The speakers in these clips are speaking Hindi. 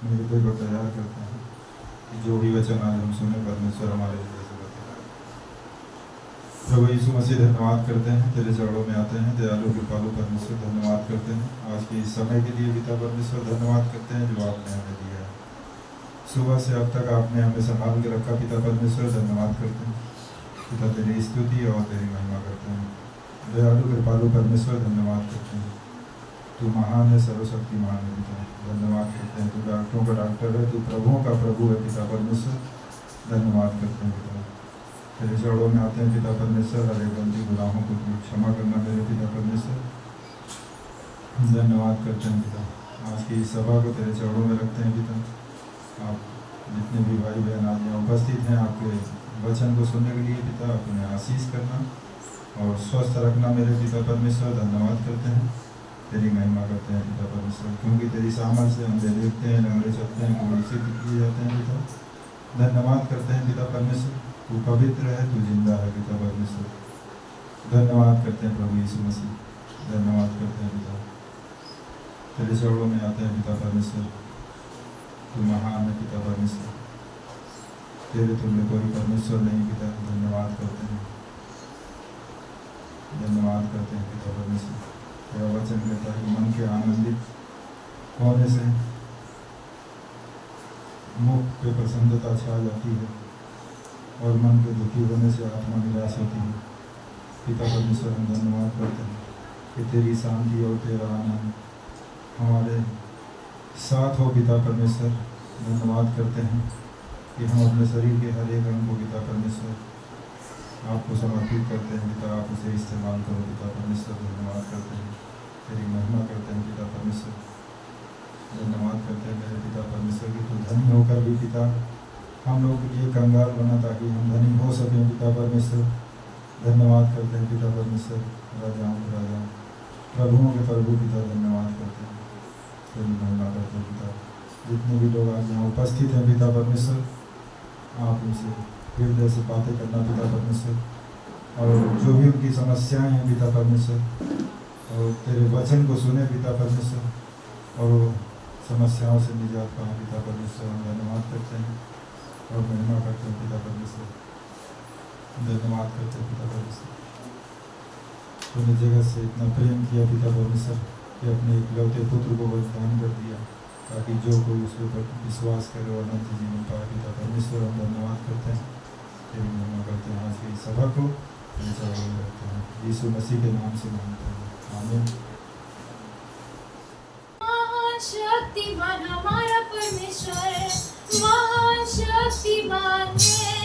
हृदय को तैयार करते हैं कि जो भी वचन आज हम सुने परमेश्वर हमारे हृदय से बताए। प्रभु यीशु मसीह धन्यवाद करते हैं, तेरे चरणों में आते हैं। दयालु कृपालु परमेश्वर धन्यवाद करते हैं आज के इस समय के लिए। पिता परमेश्वर धन्यवाद करते हैं जो आपने हमें दिया है। सुबह से अब तक आपने हमें संभाल के रखा। पिता परमेश्वर धन्यवाद करते हैं। पिता तेरी स्तुति और तेरी महिमा करते हैं। दयालु कृपालु परमेश्वर धन्यवाद करते हैं। तू महान है, सर्वशक्तिमान है। पिता धन्यवाद करते हैं। तू डॉक्टरों का डॉक्टर है, तू प्रभुओं का प्रभु है। पिता परमेश्वर धन्यवाद करते हैं। पिता तेरे चरणों में आते हैं। पिता परमेश्वर हर एक गलती गुनाहों को तू क्षमा करना मेरे पिता परमेश्वर धन्यवाद करते हैं। पिता आज की इस सभा को तेरे चरणों में रखते हैं। पिता आप जितने भी भाई बहन आज यहाँ उपस्थित हैं, आपके वचन को सुनने के लिए पिता अपने आशीष करना और स्वस्थ रखना मेरे पिता परमेश्वर धन्यवाद करते हैं। तेरी महिमा करते हैं पिता परमेश्वर, क्योंकि तेरी सामर्थ से हम देखते हैं, लंगड़े चलते हैं, कुबड़े सिद्ध किए जाते हैं। पिता धन्यवाद करते हैं। पिता परमेश्वर तू पवित्र है, तू जिंदा है। पिता परमेश्वर धन्यवाद करते हैं। प्रभु यीशु मसीह धन्यवाद करते हैं। पिता तेरे चरणों में आते हैं। पिता परमेश्वर तू महान है। पिता परमेश्वर तेरे तुल्य कोई परमेश्वर नहीं। पिता धन्यवाद करते हैं, धन्यवाद करते हैं। पिता परमेश्वर तेरा वचन कहता है कि मन के आनंदित होने से मुख पे प्रसन्नता छा जाती है और मन के दुखी होने से आत्मा निराश होती है। पिता परमेश्वर हम धन्यवाद करते हैं कि तेरी शांति और तेरा आनंद हमारे साथ हो। पिता परमेश्वर धन्यवाद करते हैं कि हम अपने शरीर के हर एक अंग को पिता परमेश्वर आपको समर्पित करते हैं। पिता आप उसे इस्तेमाल करो। पिता परमेश्वर धन्यवाद करते हैं, तेरी महिमा करते हैं। पिता परमेश्वर धन्यवाद करते हैं मेरे पिता परमेश्वर की तू धनी होकर भी पिता हम लोग ये कंगाल बना ताकि हम धनी हो सकें। पिता परमेश्वर धन्यवाद करते हैं। पिता परमेश्वर राजाओं के राजा प्रभुओं के प्रभु पिता धन्यवाद करते हैं, तेरी महिमा करते हैं। पिता जितने भी लोग आज यहाँ उपस्थित हैं पिता परमेश्वर आप उनसे हृदय से बातें करना पिता परमेश्वर, और जो भी उनकी समस्याएं हैं पिता परमेश्वर और तेरे वचन को सुने पिता परमेश्वर और समस्याओं से निजात पाएं। पिता परमेश्वर हम धन्यवाद करते हैं और महिमा करते हैं। पिता परमेश्वर धन्यवाद करते हैं। पिता परमेश्वर तूने जगत से इतना प्रेम किया पिता परमेश्वर कि अपने इकलौते पुत्र को बलिदान कर दिया ताकि जो कोई उस पर विश्वास करे और अनंत जीवन पाए। पिता परमेश्वर हम धन्यवाद करते हैं, तेरी महिमा करते हैं। आज की सभा को तेरे चरणों में रखते हैं, यीशु मसीह के नाम से मांगते हैं, आमीन। महान शक्तिमान हमारा परमेश्वर महान शक्तिमान है।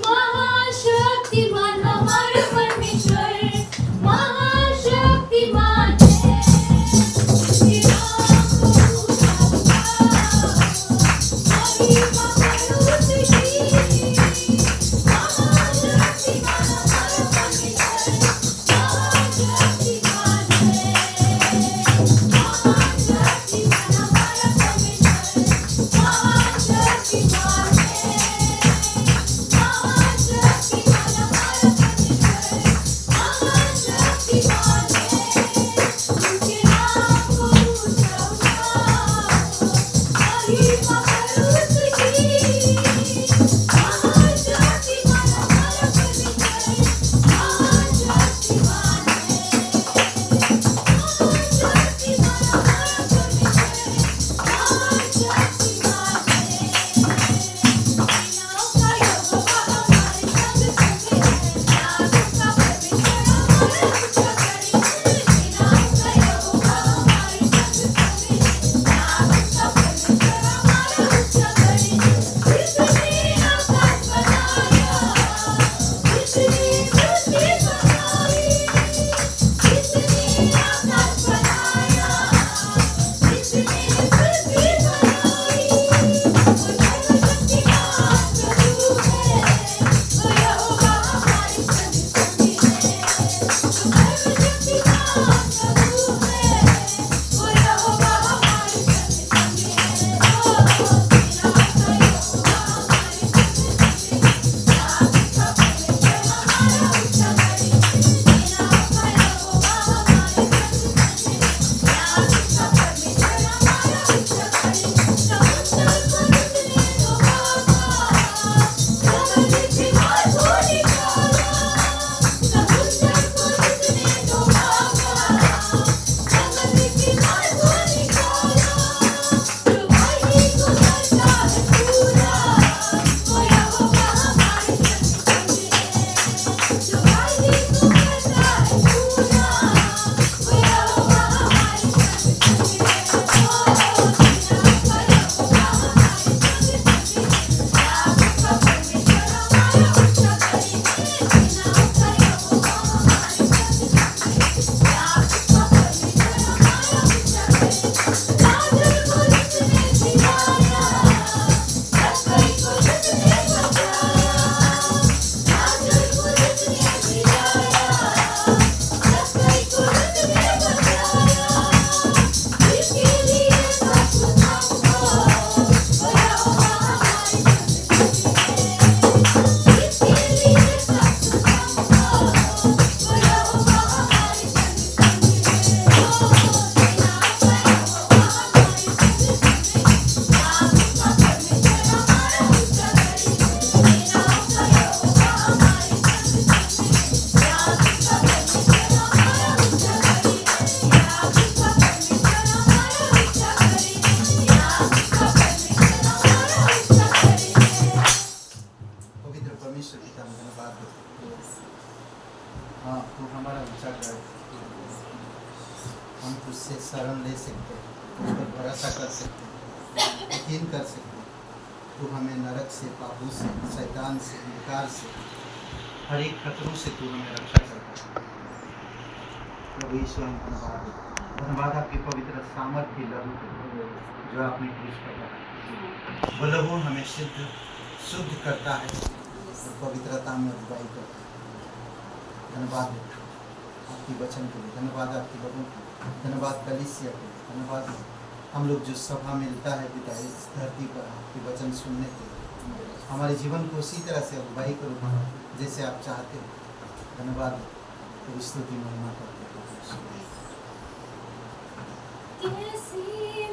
महान शक्तिमान हमारा परमेश्वर महान शक्तिमान है। शरण ले सकते, उस पर भरोसा कर सकते, यकीन कर सकते। तू हमें नरक से, पापों से, शैतान से, अंधकार से, हर एक खतरों से तू हमें रक्षा करता है। प्रभु यीशु हम धन्यवाद देते। धन्यवाद आपकी पवित्र सामर्थ्य लहू को जो आपने क्रूस पर लगाया। वो लहू हमें शुद्ध करता है और पवित्रता में अगुवाई करता है। धन्यवाद आपकी वचन के लिए, धन्यवाद आपके लोगों को, धन्यवाद कलीसिया को, धन्यवाद हम लोग जो सभा मिलता है पिता इस धरती पर आपके वचन सुनने के लिए। हमारे जीवन को उसी तरह से अगुवाई करो जैसे आप चाहते हो। धन्यवाद, तो स्तुति महिमा करते हैं। कैसे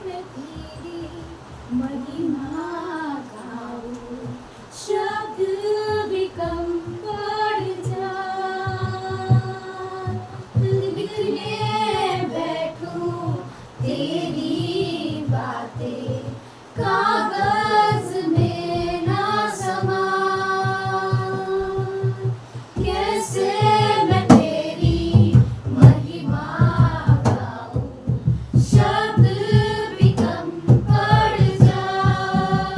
मैं तेरी महिमा गाऊं, शब्द भी कम पड़ जाए। लिखने बैठूं तेरी बातें, कागज में ना समाए। कैसे मैं तेरी महिमा गाऊं, शब्द भी कम पड़ जाए।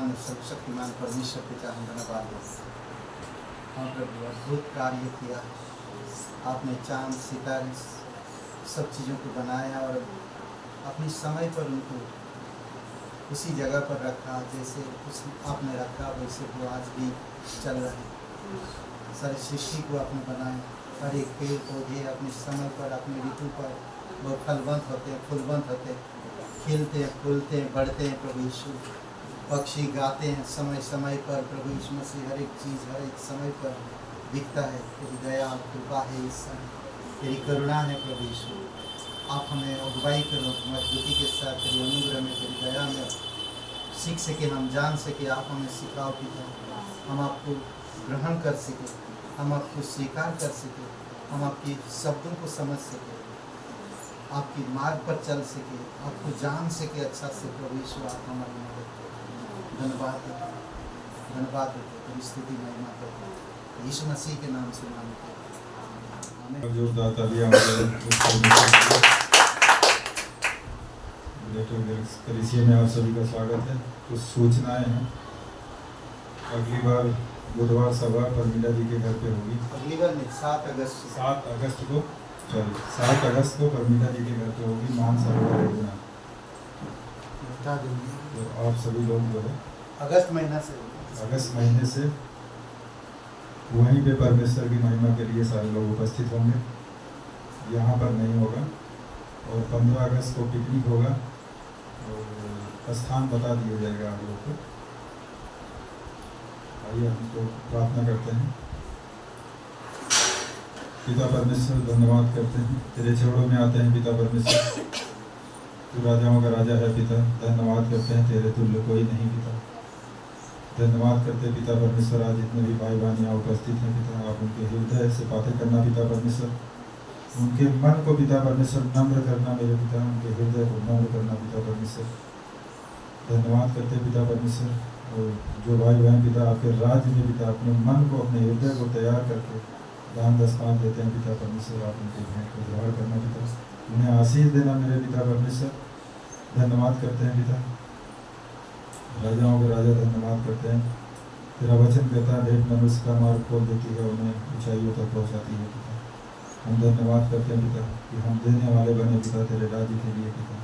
महान सर्वशक्तिमान परमेश्वर पिता हम धन्यवाद देते हैं। हाँ प्रभु, अद्भुत कार्य किया। आपने चांद सितारे सब चीज़ों को बनाया और अपनी समय पर उनको उसी जगह पर रखा जैसे उस आपने रखा, वैसे वो आज भी चल रहा है। सारी सृष्टि को आपने बनाया, हर एक पेड़ पौधे अपने समय पर अपने ऋतु पर वो फलवंत होते हैं, फूलवंत होते हैं, खिलते हैं, फूलते हैं, बढ़ते हैं। प्रभु यीशु, पक्षी गाते हैं समय समय पर। प्रभु यीशु मसीह, हर एक चीज़ हर एक समय पर दिखता है। तेरी दया और कृपा है इस समय, तेरी करुणा है। प्रभु यीशु, आप हमें अगुवाई करो मजबूती के साथ, तेरी अनुग्रह में, तेरी दया में सीख सके, हम जान सके। आप हमें सिखाओ पिता, हम आपको ग्रहण कर सके, हम आपको स्वीकार कर सके, हम आपकी शब्दों को समझ सके, आपकी मार्ग पर चल सके, आपको जान सके अच्छा से। प्रभु यीशु, आप हमारी मदद करो। धन्यवाद देते हैं, धन्यवाद देते हैं, तेरी स्तुति महिमा करते हैं यीशु मसीह के नाम से मांगते हैं, आमीन। जोरदार तालियां कलीसिया में आप सभी का स्वागत है। कुछ सूचनाएं हैं। अगली बार बुधवार सभा परमीला जी के घर पे होगी। अगली बार नहीं, 7 अगस्त 7 अगस्त को परमीला जी के घर पे होगी महान सरोवर योजना। बता देंगे। तो आप सभी लोग जो है अगस्त महीने से वहीं पे परमेश्वर की महिमा के लिए सारे लोग उपस्थित होंगे। यहाँ पर नहीं होगा। और 15 अगस्त को पिकनिक होगा और स्थान बता दिया जाएगा आप लोग को। आइए हम तो प्रार्थना करते हैं। पिता परमेश्वर, धन्यवाद करते हैं, तेरे चरणों में आते हैं पिता परमेश्वर। तू राजाओं का राजा है पिता। धन्यवाद करते हैं, तेरे तुल्य कोई नहीं पिता। धन्यवाद करते हैं पिता परमेश्वर, आज जितने भी भाई बहन यहाँ उपस्थित हैं पिता, आप उनके हृदय से बातें करना पिता परमेश्वर, उनके मन को पिता परमेश्वर नम्र करना मेरे पिता, उनके हृदय को नम्र करना पिता परमेश्वर। धन्यवाद करते हैं पिता परमेश्वर, और जो भाई बहन पिता आपके राज्य में पिता अपने मन को, अपने हृदय को तैयार करके दान दस्तान देते हैं पिता परमेश्वर, आप उनके भेंट को ग्रहण करना पिता, उन्हें आशीष देना मेरे पिता परमेश्वर। धन्यवाद करते हैं पिता, राजाओं के राजा धन्यवाद करते हैं। तेरा वचन कहता है भेंट मनुष्य का मार्ग खोल देती है, उन्हें ऊंचाइयों तक पहुँचाती है पिता। हम धन्यवाद करते हैं पिता कि हम देने वाले बने पिता तेरे राज्य के लिए पिता।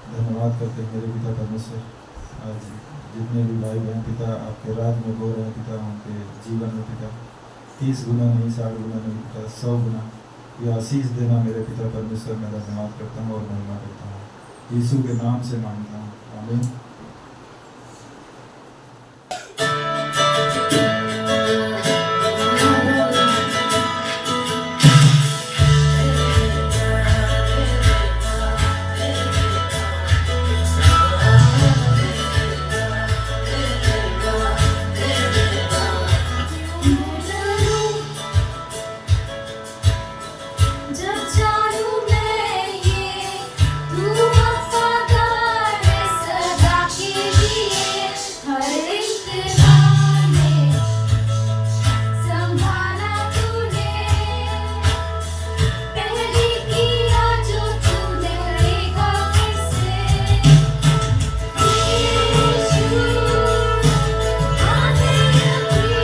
धन्यवाद करते हैं मेरे पिता परमेश्वर, आज जितने भी भाई बहन पिता आपके राज्य में बोल रहे हैं पिता, उनके जीवन में पिता 30 गुना नहीं, 60 गुना नहीं पिता, 100 गुना ये आशीष देना मेरे पिता परमेश्वर। मैं धन्यवाद करता हूँ और महिमा करता हूँ, यीशु के नाम से मांगता हूँ, आमीन। जब चालू मैं ये तू वफादार है सदा के लिए, हर इंतजार में संभाला तूने, पहले किया जो तूने करेगा फिर से। यीशु आने लगी,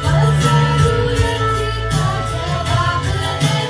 हर जरूरत का जवाब दे।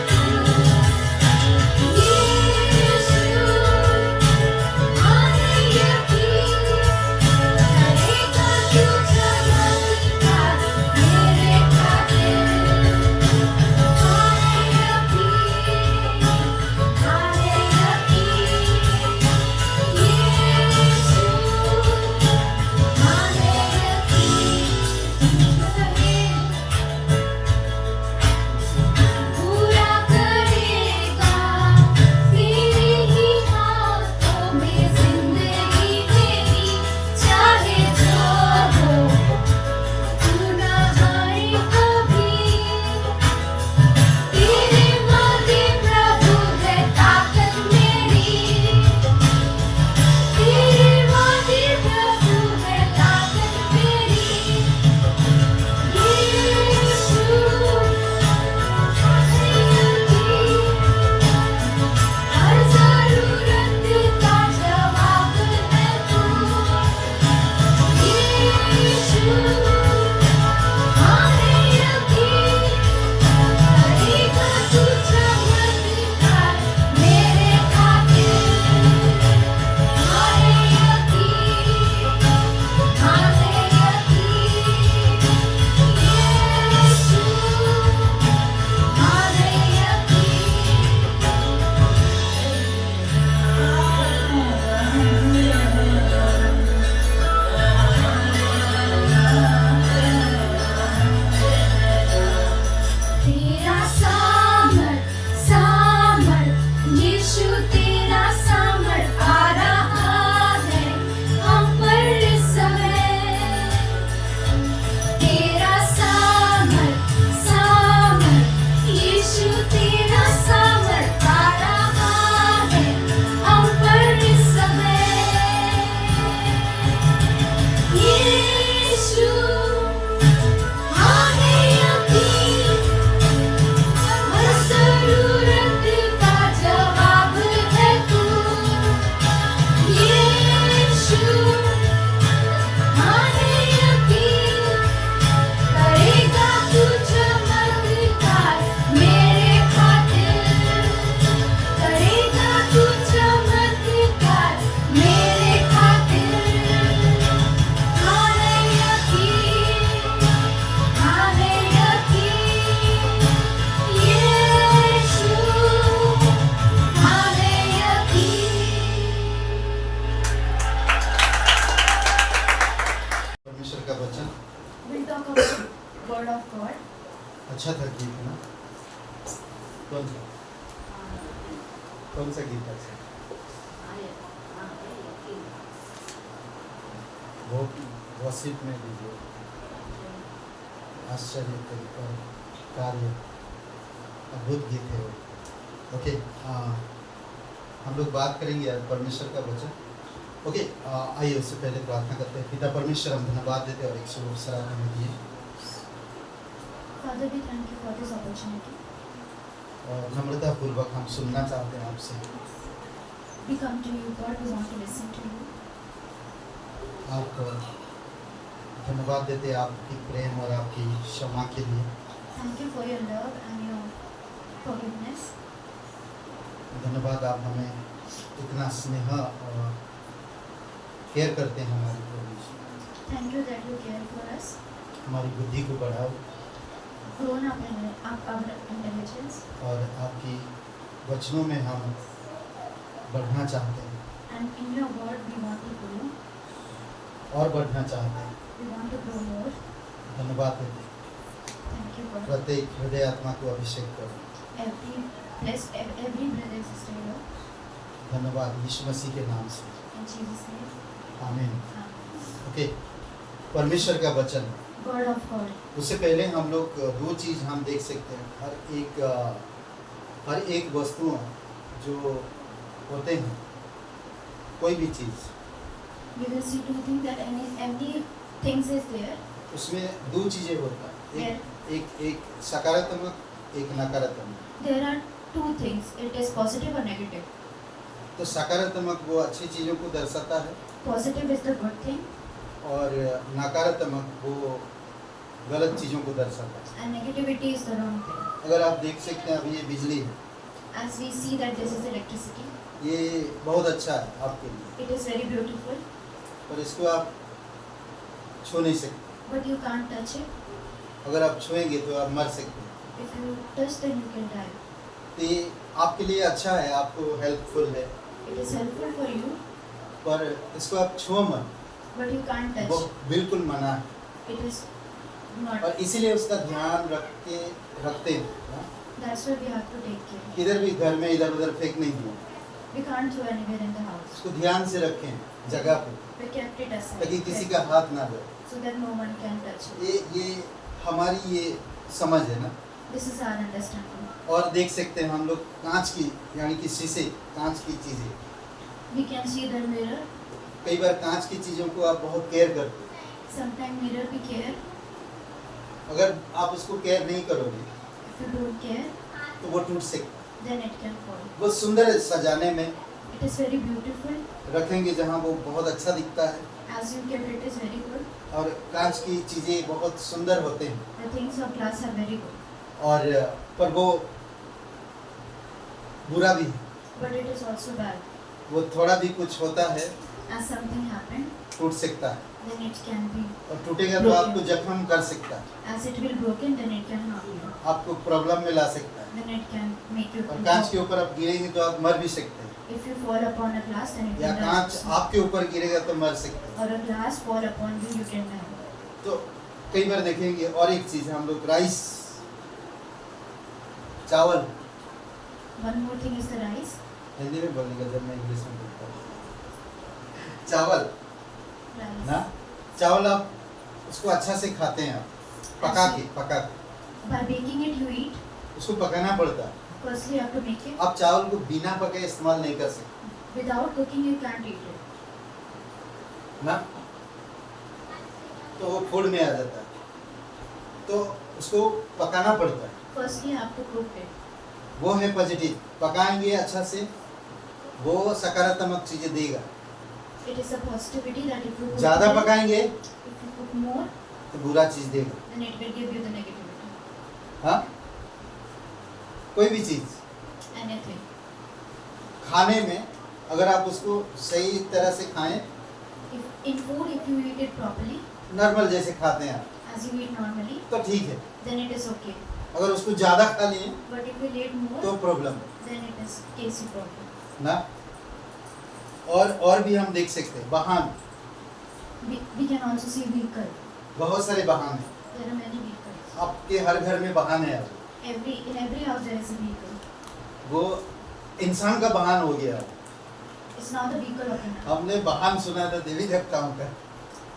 कौन सा गीत अच्छा है? वो वसीफ में दीजिए। आश्चर्य तरीका कार्य अद्भुत गीत है वो। ओके, हम लोग बात करेंगे आज परमेश्वर का वचन। ओके, आइए उससे पहले प्रार्थना करते हैं। पिता परमेश्वर, हम धन्यवाद देते हैं और एक शुभ सराहना हमें दिए। Father, we thank you for this opportunity. और नम्रता पूर्वक हम सुनना चाहते हैं आपसे। We come to you, God. We want to listen to you. आप धन्यवाद देते हैं आपकी प्रेम और आपकी क्षमा के लिए। Thank you for your love and your forgiveness. धन्यवाद, आप हमें इतना स्नेह और केयर करते हैं हमारी प्रभु। Thank you that you care for us. हमारी बुद्धि को बढ़ाओ Grown up in our intelligence. और आपकी वचनों में हम बढ़ना चाहते हैं And in your word, we want to grow. और बढ़ना चाहते हैं। We want to grow more. धन्यवाद देते हैं। Thank you, God. प्रत्येक हृदय आत्मा को अभिषेक करो। Bless every brother and sister here. धन्यवाद यीशु मसीह के नाम से, In Jesus' name. आमीन। Amen. ओके, परमेश्वर का वचन। God of God. उससे पहले हम लोग दो चीज़ हम देख सकते हैं। हर एक वस्तुओं जो होते हैं, कोई भी चीज़, We will see two things that any things is there. उसमें दो चीज़ें होता है, एक सकारात्मक, एक नकारात्मक। There are two things. It is positive or negative. तो सकारात्मक वो अच्छी चीज़ों को दर्शाता है Positive is the good thing और नकारात्मक वो गलत चीज़ों को दर्शाता है। and negativity is the wrong thing. अगर आप देख सकते हैं, अभी ये बिजली है, As we see that this is electricity, ये बहुत अच्छा है आपके लिए, it is very beautiful, पर इसको आप छू नहीं सकते। but you can't touch it. अगर आप छुएंगे तो आप मर सकते हैं। If you touch, then you can die. तो ये आपके लिए अच्छा है, आपको हेल्पफुल है, It is helpful for you, पर इसको आप छुओ मत, but you can't वो touch. बिल्कुल मना है। It is not. और इसीलिए उसका ध्यान रखते हैं। हाँ? That's why we have to take care. किधर भी घर में इधर उधर फेंक नहीं दिया, We can't throw anywhere in the house. उसको ध्यान से रखें जगह पे, We kept it aside, ताकि किसी का हाथ ना लगे। so that no one can touch it. ये हमारी ये समझ है ना। This is our understanding. और देख सकते हैं हम लोग कांच की, यानी कि शीशे, कांच की चीज़ें, We can see the mirror. कई बार कांच की चीज़ों को आप बहुत केयर करते हैं। Sometimes mirror we care. अगर आप उसको केयर नहीं करोगे If you don't care, तो वो टूट सकता है। then it can fall. वो सुंदर है सजाने में, It is very beautiful. रखेंगे जहाँ वो बहुत अच्छा दिखता है, As you kept it is very good. और कांच की चीज़ें बहुत सुंदर होते हैं, The things of glass are very good. और पर वो बुरा भी है। But it is also bad. वो थोड़ा भी कुछ होता है As something happened, टूट सकता है, then it can be. और टूटेगा तो आपको जख्म कर सकता है, As it will broken, then it can harm you. आपको प्रॉब्लम में ला सकता है। Then it can make you. और कांच के ऊपर आप गिरेंगे तो आप मर भी सकते हैं, If you fall upon a glass, then it या can कांच die. आपके ऊपर गिरेगा तो मर सकते हैं। Or a glass fall upon you, you can die. तो कई बार देखेंगे। और एक चीज़ हम लोग राइस, चावल, One more thing is the rice. Hindi में बोलेगा जब मैं इंग्लिश में बोलता हूँ। चावल Rice. ना, चावल आप उसको अच्छा से खाते हैं, आप पका के By baking it, you eat. उसको पकाना पड़ता है। Firstly, you have to make it. आप चावल को बिना पके इस्तेमाल नहीं कर सकते Without cooking, you can't eat it. ना, तो वो फूड में आ जाता है, तो उसको पकाना पड़ता है। Firstly, you have to cook it. वो है पॉजिटिव, पकाएंगे अच्छा से, वो सकारात्मक चीज़ें देगा। It is a positivity that if you cook ज़्यादा it, पकाएंगे if you cook more, तो बुरा चीज़ देगा। then it will give you the negativity. हाँ, कोई भी चीज़ Anything. खाने में अगर आप उसको सही तरह से खाएं, If in food, if you eat it properly, normal जैसे खाते हैं आप, as you eat normally, तो ठीक है। then it is okay. अगर उसको ज़्यादा खा लिए But if you eat more, तो प्रॉब्लम है then it is case problem. ना। और भी हम देख सकते हैं वाहन, We can also see vehicle. बहुत सारे वाहन हैं। There are many vehicles. आपके हर घर में वाहन है। In every house there is a vehicle. वो इंसान का वाहन हो गया। It's now the vehicle of man. हमने वाहन सुना था देवी देवताओं का,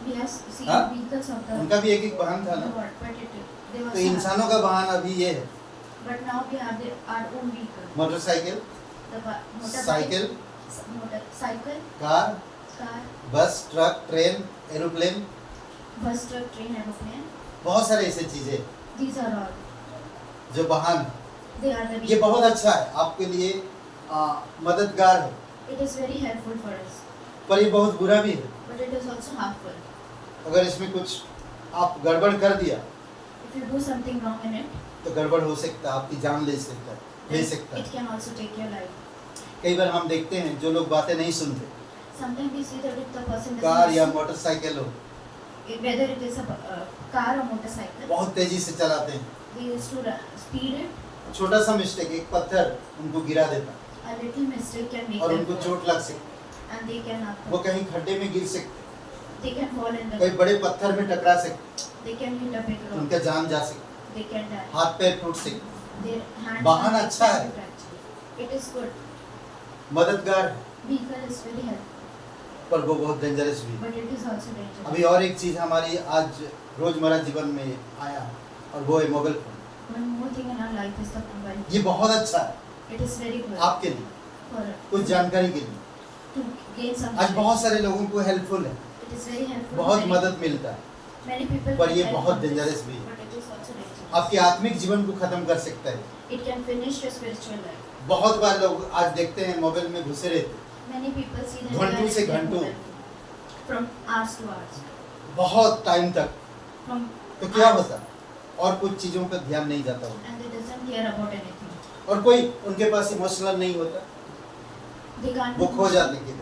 We have seen हाँ? vehicles of the उनका भी एक एक वाहन था ना। Lord, but they तो also have. इंसानों का वाहन अभी ये है, But now we have our own vehicle. Motorcycle, The motorbike, cycle, motorcycle, car, car, बस, truck, train, aeroplane, bus, truck, train, aeroplane. बहुत सारे ऐसे चीजें These are all. जो वाहन, They are the ये vehicle. बहुत अच्छा है आपके लिए, मददगार है, It is very helpful for us, पर ये बहुत बुरा भी है। but it is also harmful. अगर इसमें कुछ आप गड़बड़ कर दिया If you do something wrong in it, तो गड़बड़ हो सकता है, आपकी जान ले सकता है, ले then सकता है। it can also take your life. कई बार हम देखते हैं जो लोग बातें नहीं सुनते, Sometimes we see that if the person car doesn't या listen, मोटरसाइकिल हो, whether it is a car or motorcycle, बहुत तेजी से चलाते हैं, they used to speed it. छोटा सा मिस्टेक, एक पत्थर उनको गिरा देता A little mistake can make और them उनको fall, चोट लग सकती, and they can वो कहीं खड्डे में गिर सकते, they can fall in कई the, बड़े पत्थर में टकरा सकते, they can hit a big rock, उनका जान जा सकती, they can die. हाथ पैर टूट सकते। Their hands वाहन and अच्छा legs है। can be fractured. It is good. मददगार है, Vehicle is very helpful, पर वो बहुत डेंजरस भी है। but it is also dangerous. अभी और एक चीज हमारी आज रोजमर्रा जीवन में आया और वो है mobile phone. One more thing in our life is the mobile. ये बहुत अच्छा है It is very good आपके लिए, for कुछ जानकारी के लिए। to gain some आज knowledge. बहुत सारे लोगों को हेल्पफुल है, It is very helpful. बहुत Many- मदद मिलता है, Many people पर can ये help बहुत from this, dangerous भी है। but it is also dangerous. आपके आत्मिक जीवन को खत्म कर सकता है। It can finish your spiritual life. बहुत बार लोग आज देखते हैं मोबाइल में घुसे रहते, Many people see that घंटों they are से in their घंटों। mobile from hours to hours. बहुत टाइम तक, From तो क्या hours, होता, और कुछ चीजों पर ध्यान नहीं जाता होता, and they doesn't care about anything. और कोई उनके पास इमोशनल नहीं होता, They can't. वो खो जाते हैं,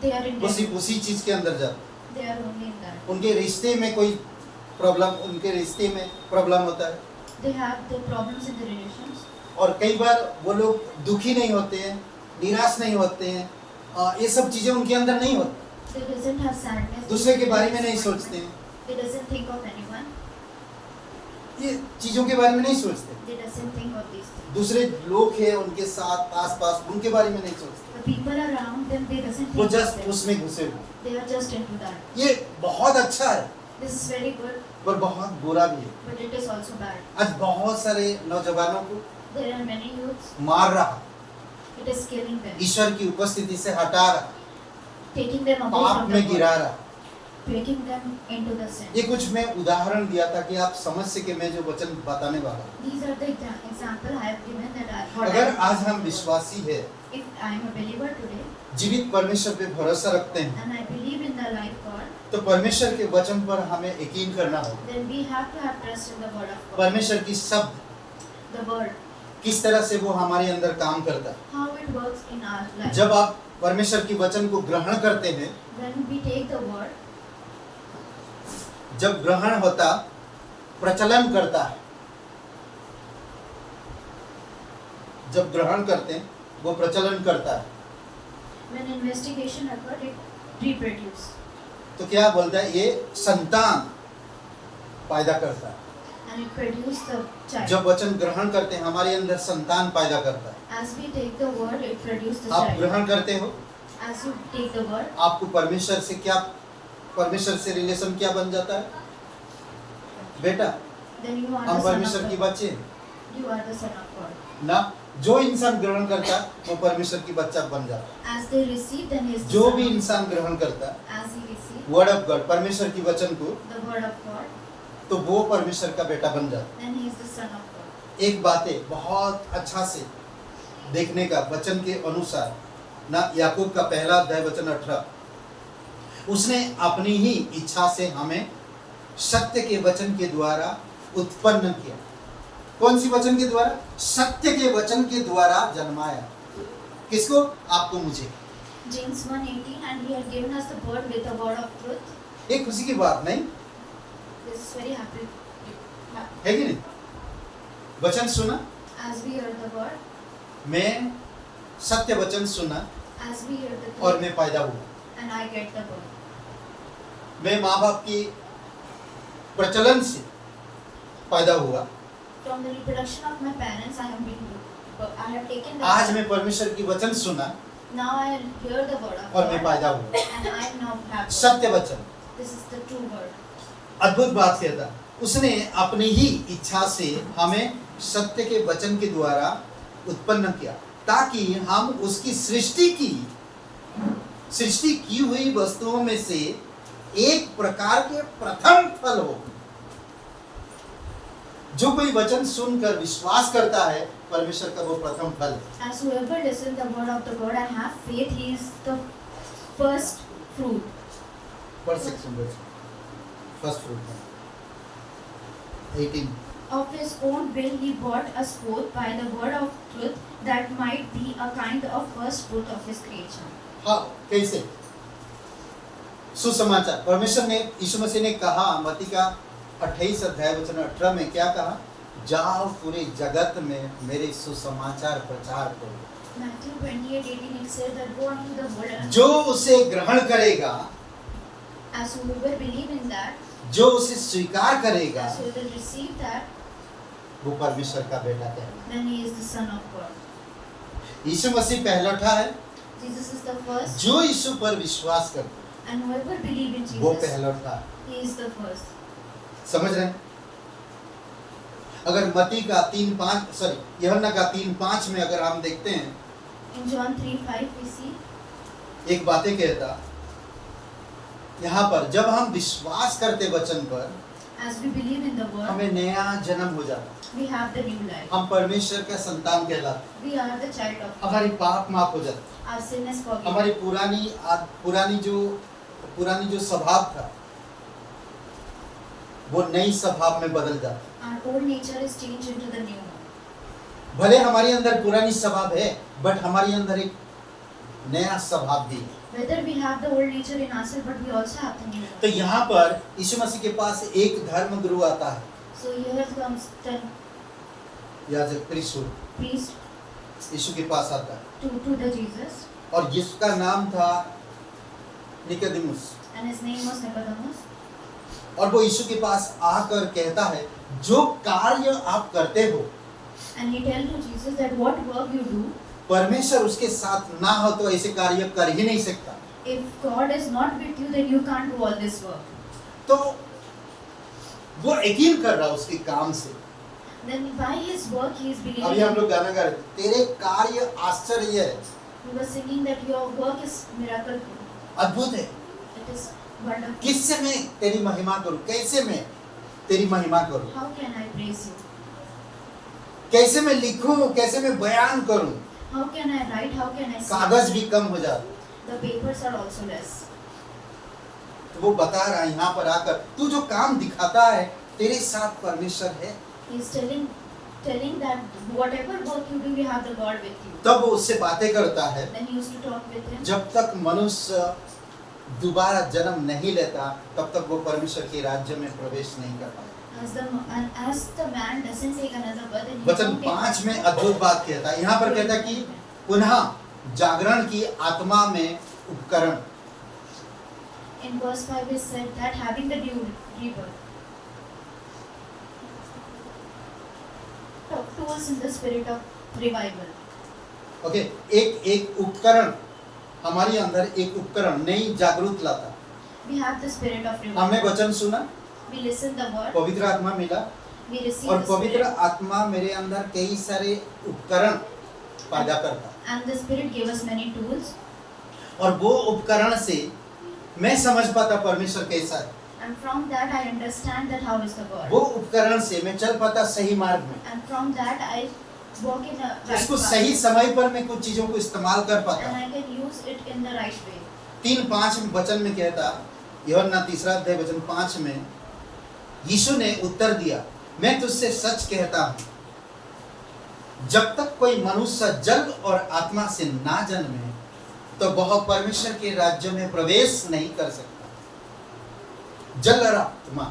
They are in उसी debt. उसी चीज के अंदर जाते। They are only in that. उनके रिश्ते में कोई प्रॉब्लम, उनके रिश्ते में प्रॉब्लम होता है, They have the problems in the relations. और कई बार वो लोग दुखी नहीं होते हैं, निराश नहीं होते हैं, ये सब चीजें उनके अंदर नहीं होती, They doesn't have sadness. दूसरे के बारे में नहीं सोचते हैं, They doesn't think of anyone. ये चीजों के बारे में नहीं सोचते। They doesn't think of these things. दूसरे लोग हैं उनके साथ आसपास, उनके बारे में नहीं सोचते, The people around them, they doesn't वो think of जस्ट them. उसमें घुसे हुए। They are just into that. ये बहुत अच्छा है, This is very good, पर बहुत बुरा भी है। but it is also bad. आज बहुत सारे नौजवानों को There are many youths. मार रहा, It is killing them, ईश्वर की उपस्थिति से हटा रहा, taking them away पाप from में the गिरा world, रहा। taking them into the sin. ये कुछ मैं उदाहरण दिया था कि आप समझ सके मैं जो वचन बताने वाला हूँ। These are the example I have given that I thought. अगर आज हम विश्वासी है, If I am a believer today जीवित परमेश्वर पे भरोसा रखते हैं, and I believe in the life God, तो परमेश्वर के वचन पर हमें यकीन करना होगा। then we have to have trust in the word of God. परमेश्वर की शब्द The word, किस तरह से वो हमारे अंदर काम करता है। how it works in our life. जब आप परमेश्वर की वचन को ग्रहण करते हैं, When we take the word, जब ग्रहण होता, प्रचलन करता है, जब ग्रहण करते हैं वो प्रचलन करता है, when investigation occurred, it reproduce तो क्या बोलता है, ये संतान पैदा करता है। and it produce the child. जब वचन ग्रहण करते हैं हमारे अंदर संतान पैदा करता है। As we take the word, it produce the आप child. ग्रहण करते हो, As you take the word, आपको परमेश्वर से क्या, परमेश्वर से रिलेशन क्या बन जाता है, बेटा then you are हम the son परमेश्वर of की God. बच्चे हैं You are the son of God. ना। जो इंसान ग्रहण करता है वो परमेश्वर की बच्चा बन जाता है। As they receive, then he is the जो son भी of God. इंसान ग्रहण करता है As he receive word of God, परमेश्वर की वचन को, the word of God, तो वो परमेश्वर का बेटा बन जाता है। then he is the son of God. एक बात है बहुत अच्छा से देखने का वचन के अनुसार ना, याकूब का पहला अध्याय वचन 18, उसने अपनी ही इच्छा से हमें सत्य के वचन के द्वारा उत्पन्न किया। कौन सी वचन के द्वारा? सत्य के वचन के द्वारा जन्माया। किसको? आपको, मुझे। James 1:18, and he had given us the word with the word of truth. एक खुशी की बात नहीं This is very happy. है कि नहीं? वचन सुना, As we heard the word, मैं सत्य वचन सुना as we heard the और truth, मैं पैदा हुआ। and I get the word. मैं माँ बाप की प्रचलन से पैदा हुआ, From the reproduction of my parents, I I have taken the आज word. मैं परमेश्वर की वचन सुना Now I hear the word of और मैं God पैदा हुआ। and I now have word. सत्य वचन, This is the true word. अद्भुत बात कहता, उसने अपनी ही इच्छा से हमें सत्य के वचन के द्वारा उत्पन्न किया ताकि हम उसकी सृष्टि की हुई वस्तुओं में से एक प्रकार के प्रथम फल हो। जो कोई वचन सुनकर विश्वास करता है, परमेश्वर का वो प्रथम फल है। As whoever listens the word of the God and have faith, he is the first fruit. First section, first fruit 18। Of his own will he brought us forth by the word of truth, that might be a kind of first fruit of his creation. हाँ, कैसे? सुसमाचार, परमेश्वर ने, यीशु मसीह ने कहा मत्ती का 28 अध्याय वचन 18 में क्या कहा? जाओ पूरे जगत में मेरे सुसमाचार प्रचार करो। Matthew 28:18 it says that go unto the world and जो उसे ग्रहण करेगा, as whoever believe in that, जो उसे स्वीकार करेगा, as whoever receive that, वो परमेश्वर का बेटा कहलाएगा। then he is the son of God. यीशु मसीह पहलौठा है, Jesus is the first, जो यीशु पर विश्वास करता है and whoever believe in वो Jesus, पहलौठा है। he is the first. समझ रहे हैं? अगर मत्ती का 3:5 यूहन्ना का 3:5 में अगर हम देखते हैं, In John 3:5 we see एक बातें कहता, यहाँ पर जब हम विश्वास करते वचन पर, as we believe in the word, हमें नया जन्म हो जाता, we have the new life. हम परमेश्वर का संतान कहलाते, We are the child of God. हमारी पाप माफ हो जाती, Our sin is forgiven. हमारी पुरानी जो स्वभाव था वो नई स्वभाव में बदल जाता। Our old nature is changed into the new one. भले हमारे अंदर पुरानी स्वभाव है, बट हमारे अंदर एक नया स्वभाव भी है। Whether we have the old nature in ourselves, but we also have the new तो one. यहाँ पर यीशु मसीह के पास एक धर्म गुरु आता है, So here comes the याजक प्रीस्ट, यीशु के पास आता है, to the Jesus, और जिसका नाम था Nicodemus, and his name was Nicodemus. और वो यीशु के पास आकर कहता है, जो कार्य आप करते हो, And he tell to Jesus that what work you do, परमेश्वर उसके साथ ना हो तो ऐसे कार्य कर ही नहीं सकता। if God is not with you, then you can't do all this work. तो वो यकीन कर रहा उसके काम से। Then by his work he is believing. अभी हम लोग गाना गा रहे थे, तेरे कार्य आश्चर्य है, We were singing that your work is miracle. अद्भुत है। It is wonderful. किससे मैं तेरी महिमा करूं, कैसे मैं तेरी महिमा करूं, How can I praise you? कैसे मैं लिखूं, कैसे मैं बयान करूं, How can I write? How can I sing? कागज भी कम हो जाते। The papers are also less. तो वो बता रहा है यहाँ पर आकर, तू जो काम दिखाता है तेरे साथ परमेश्वर है। He is telling that whatever work you do, you have the God with you. तब वो उससे बातें करता है। Then he used to talk with him. जब तक मनुष्य दोबारा जन्म नहीं लेता, तब तक वो परमेश्वर के राज्य में प्रवेश नहीं कर पाता। As the man doesn't take another birth, then he वचन won't take 5 में अद्भुत बात कहता है, यहाँ पर कहता है कि पुनः जागरण की आत्मा में उपकरण। In verse 5 is said that having the new rebirth, talk to us in the spirit of revival. Okay, एक उपकरण, हमारे अंदर एक उपकरण नई जागरूक लाता। We have the spirit of हमने revival. वचन सुना, We listen the word. पवित्र आत्मा मिला, We receive और the पवित्र spirit. आत्मा मेरे अंदर कई सारे उपकरण पैदा करता, And the spirit gave us many tools. और वो उपकरण से मैं समझ पाता परमेश्वर कैसा है। And from that I understand that how is the God. वो उपकरण से मैं चल पाता सही मार्ग में, And from that I walk in a right उसको path. सही समय पर मैं कुछ चीजों को इस्तेमाल कर And पाता। I can use it in the right way. 3:5 वचन में कहता, यूहन्ना 3 अध्याय वचन 5 में यीशु ने उत्तर दिया, मैं तुझसे सच कहता हूँ, जब तक कोई मनुष्य जल और आत्मा से ना जन्मे तो वह परमेश्वर के राज्य में प्रवेश नहीं कर सकता। जल और आत्मा,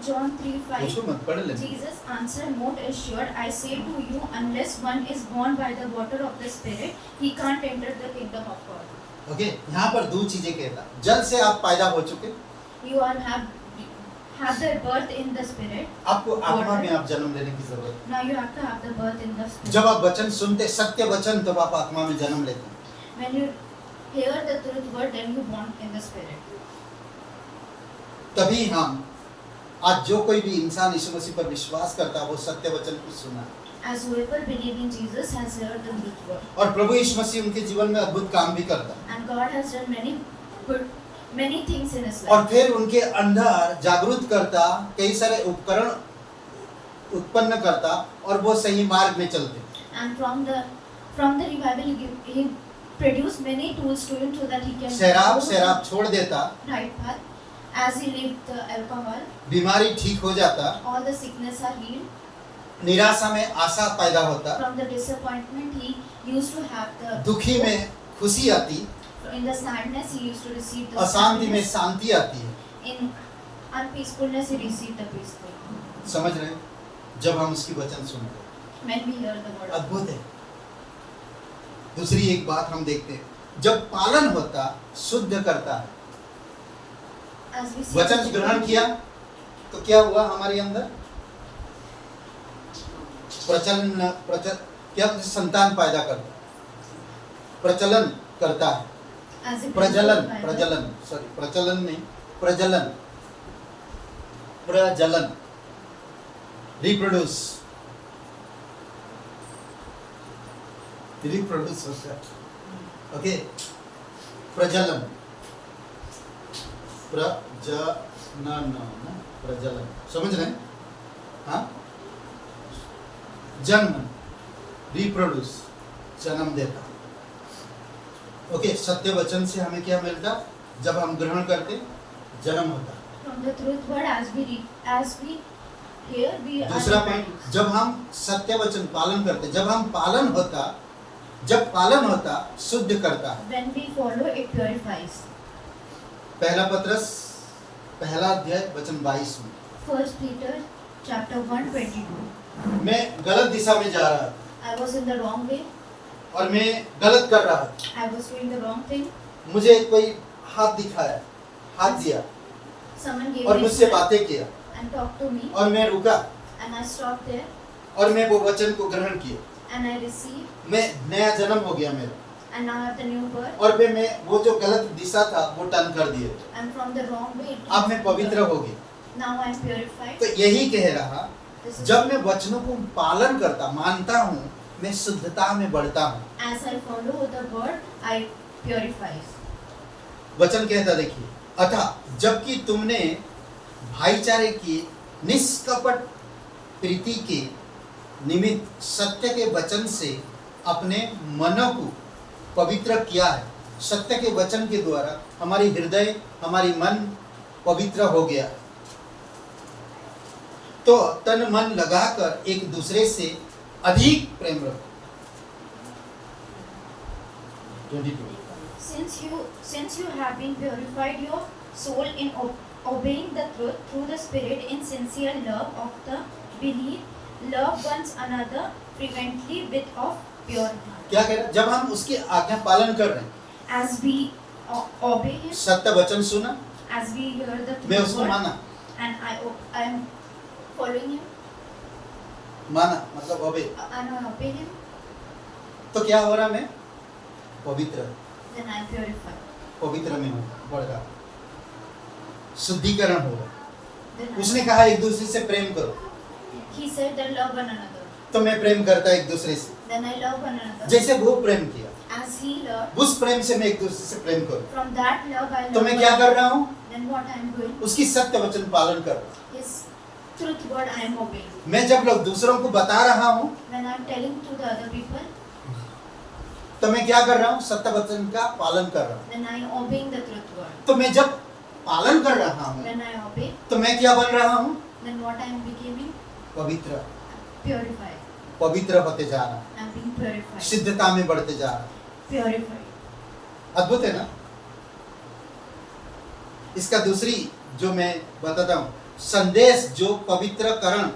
John 3:5. पूछो मत, पढ़ ले। Jesus answered, "Most assured I say to you, unless one is born by the water of the Spirit, he can't enter the kingdom of God." Okay, यहाँ पर दो चीजें कहता, जल से आप पैदा हो चुके, You are have their birth in the spirit. आपको आत्मा में आप जन्म लेने की जरूरत है। Now you have to have the birth in the spirit. जब आप वचन सुनते, सत्य वचन, तब आप आत्मा में जन्म लेते हैं। When you hear the truth word, then you born in the spirit. तभी हम, आज जो कोई भी इंसान यीशु मसीह पर विश्वास करता है, वो सत्य वचन को सुना। As whoever believe in Jesus has heard the truth word. और प्रभु यीशु मसीह उनके जीवन में अद्भुत काम भी करता है। And God has done many things in his life. और फिर उनके अंदर जागरूक करता, कई सारे उपकरण उत्पन्न करता, और वो सही मार्ग में चलते। And from the revival he produced many tools to him so that he can शराब छोड़ देता, right path. As he left the alcohol, बीमारी ठीक हो जाता, all the sickness are healed. निराशा में आशा पैदा होता, From the disappointment he used to have the दुखी में खुशी आती, in the sadness he used to receive the अशांति में sadness. शांति आती है। In unpeacefulness he received the peaceful. समझ रहे हैं? जब हम उसकी वचन सुनते हैं, When we hear the word of अद्भुत है। दूसरी एक बात हम देखते हैं, जब पालन होता, शुद्ध करता है। as we see वचन ग्रहण किया तो क्या हुआ हमारे अंदर? क्या संतान पैदा करता, प्रचलन करता है, as a प्रजलन रिप्रोड्यूस होता है। ओके, प्रजनन, प्रजलन, समझ रहे हैं? हाँ, जन्म, रिप्रोड्यूस, जन्म देता। ओके, सत्य वचन से हमें क्या मिलता? जब हम ग्रहण करते, जन्म होता। from the truth word as we hear we दूसरा पॉइंट, जब हम सत्य वचन पालन करते, जब पालन होता शुद्ध करता है। when we follow it purifies. पहला पत्रस पहला अध्याय वचन 22 में, 1 Peter chapter 1:22. मैं गलत दिशा में जा रहा था I was in the wrong way. और मैं गलत कर रहा था। I was doing the wrong thing. मुझे कोई हाथ दिया Someone gave और me मुझसे hand बातें किया and talked to me, और मैं रुका and I stopped there और मैं वो वचन को ग्रहण किया। and I received, मैं नया जन्म हो गया मेरा, and now I have the new birth. और फिर मैं वो जो गलत दिशा था वो टर्न कर दिए, And from the wrong way. अब मैं पवित्र हो गया। Now I am purified. तो यही कह रहा, This is जब मैं वचनों को पालन करता, मानता हूँ, मैं शुद्धता में बढ़ता हूँ। as I follow the word, I purify. वचन कहता, देखिए, अतः जबकि तुमने भाईचारे की निष्कपट प्रीति के निमित्त सत्य के वचन से अपने मनों को पवित्र किया है। सत्य के वचन के द्वारा हमारी हृदय, हमारी मन पवित्र हो गया है। तो तन मन लगाकर एक दूसरे से अधिक प्रेम रखो। 22 Since you have been purified your soul in obeying the truth through the Spirit in sincere love of the belief, love one another fervently with of pure heart. क्या कह रहा है? जब हम उसकी आज्ञा पालन कर रहे हैं, As we obey Him, सत्य वचन सुना, as we hear the मैं truth उसको word, माना, and I am following Him, मतलब obey, and I obey Him, तो क्या हो रहा? मैं पवित्र, then I purify. पवित्र में हूँ, बढ़ रहा, शुद्धिकरण हो रहा। Then उसने कहा एक दूसरे से प्रेम करो, He said that love one another. तो मैं प्रेम करता एक दूसरे से, Then I love one another. जैसे वो प्रेम किया, As He loved, उस प्रेम से मैं एक दूसरे से प्रेम करूं। from that love I love. तो मैं one क्या कर another. रहा हूँ? Then what I am doing? उसकी सत्य वचन पालन कर रहा हूँ। His truth word I am obeying. मैं जब लोग दूसरों को बता रहा हूँ, When I am telling to the other people, तो मैं क्या कर रहा हूँ? सत्य वचन का पालन कर रहा हूँ। then I am obeying the truth word. तो मैं जब पालन कर रहा हूँ, When I obey, तो मैं क्या बन रहा हूँ? then what I am becoming? पवित्र, Purified. पवित्र होते जा रहा, I am being purified. सिद्धता में बढ़ते जा रहा। Purified. अद्भुत है ना? इसका दूसरी जो मैं बताता हूँ, संदेश जो पवित्रकरण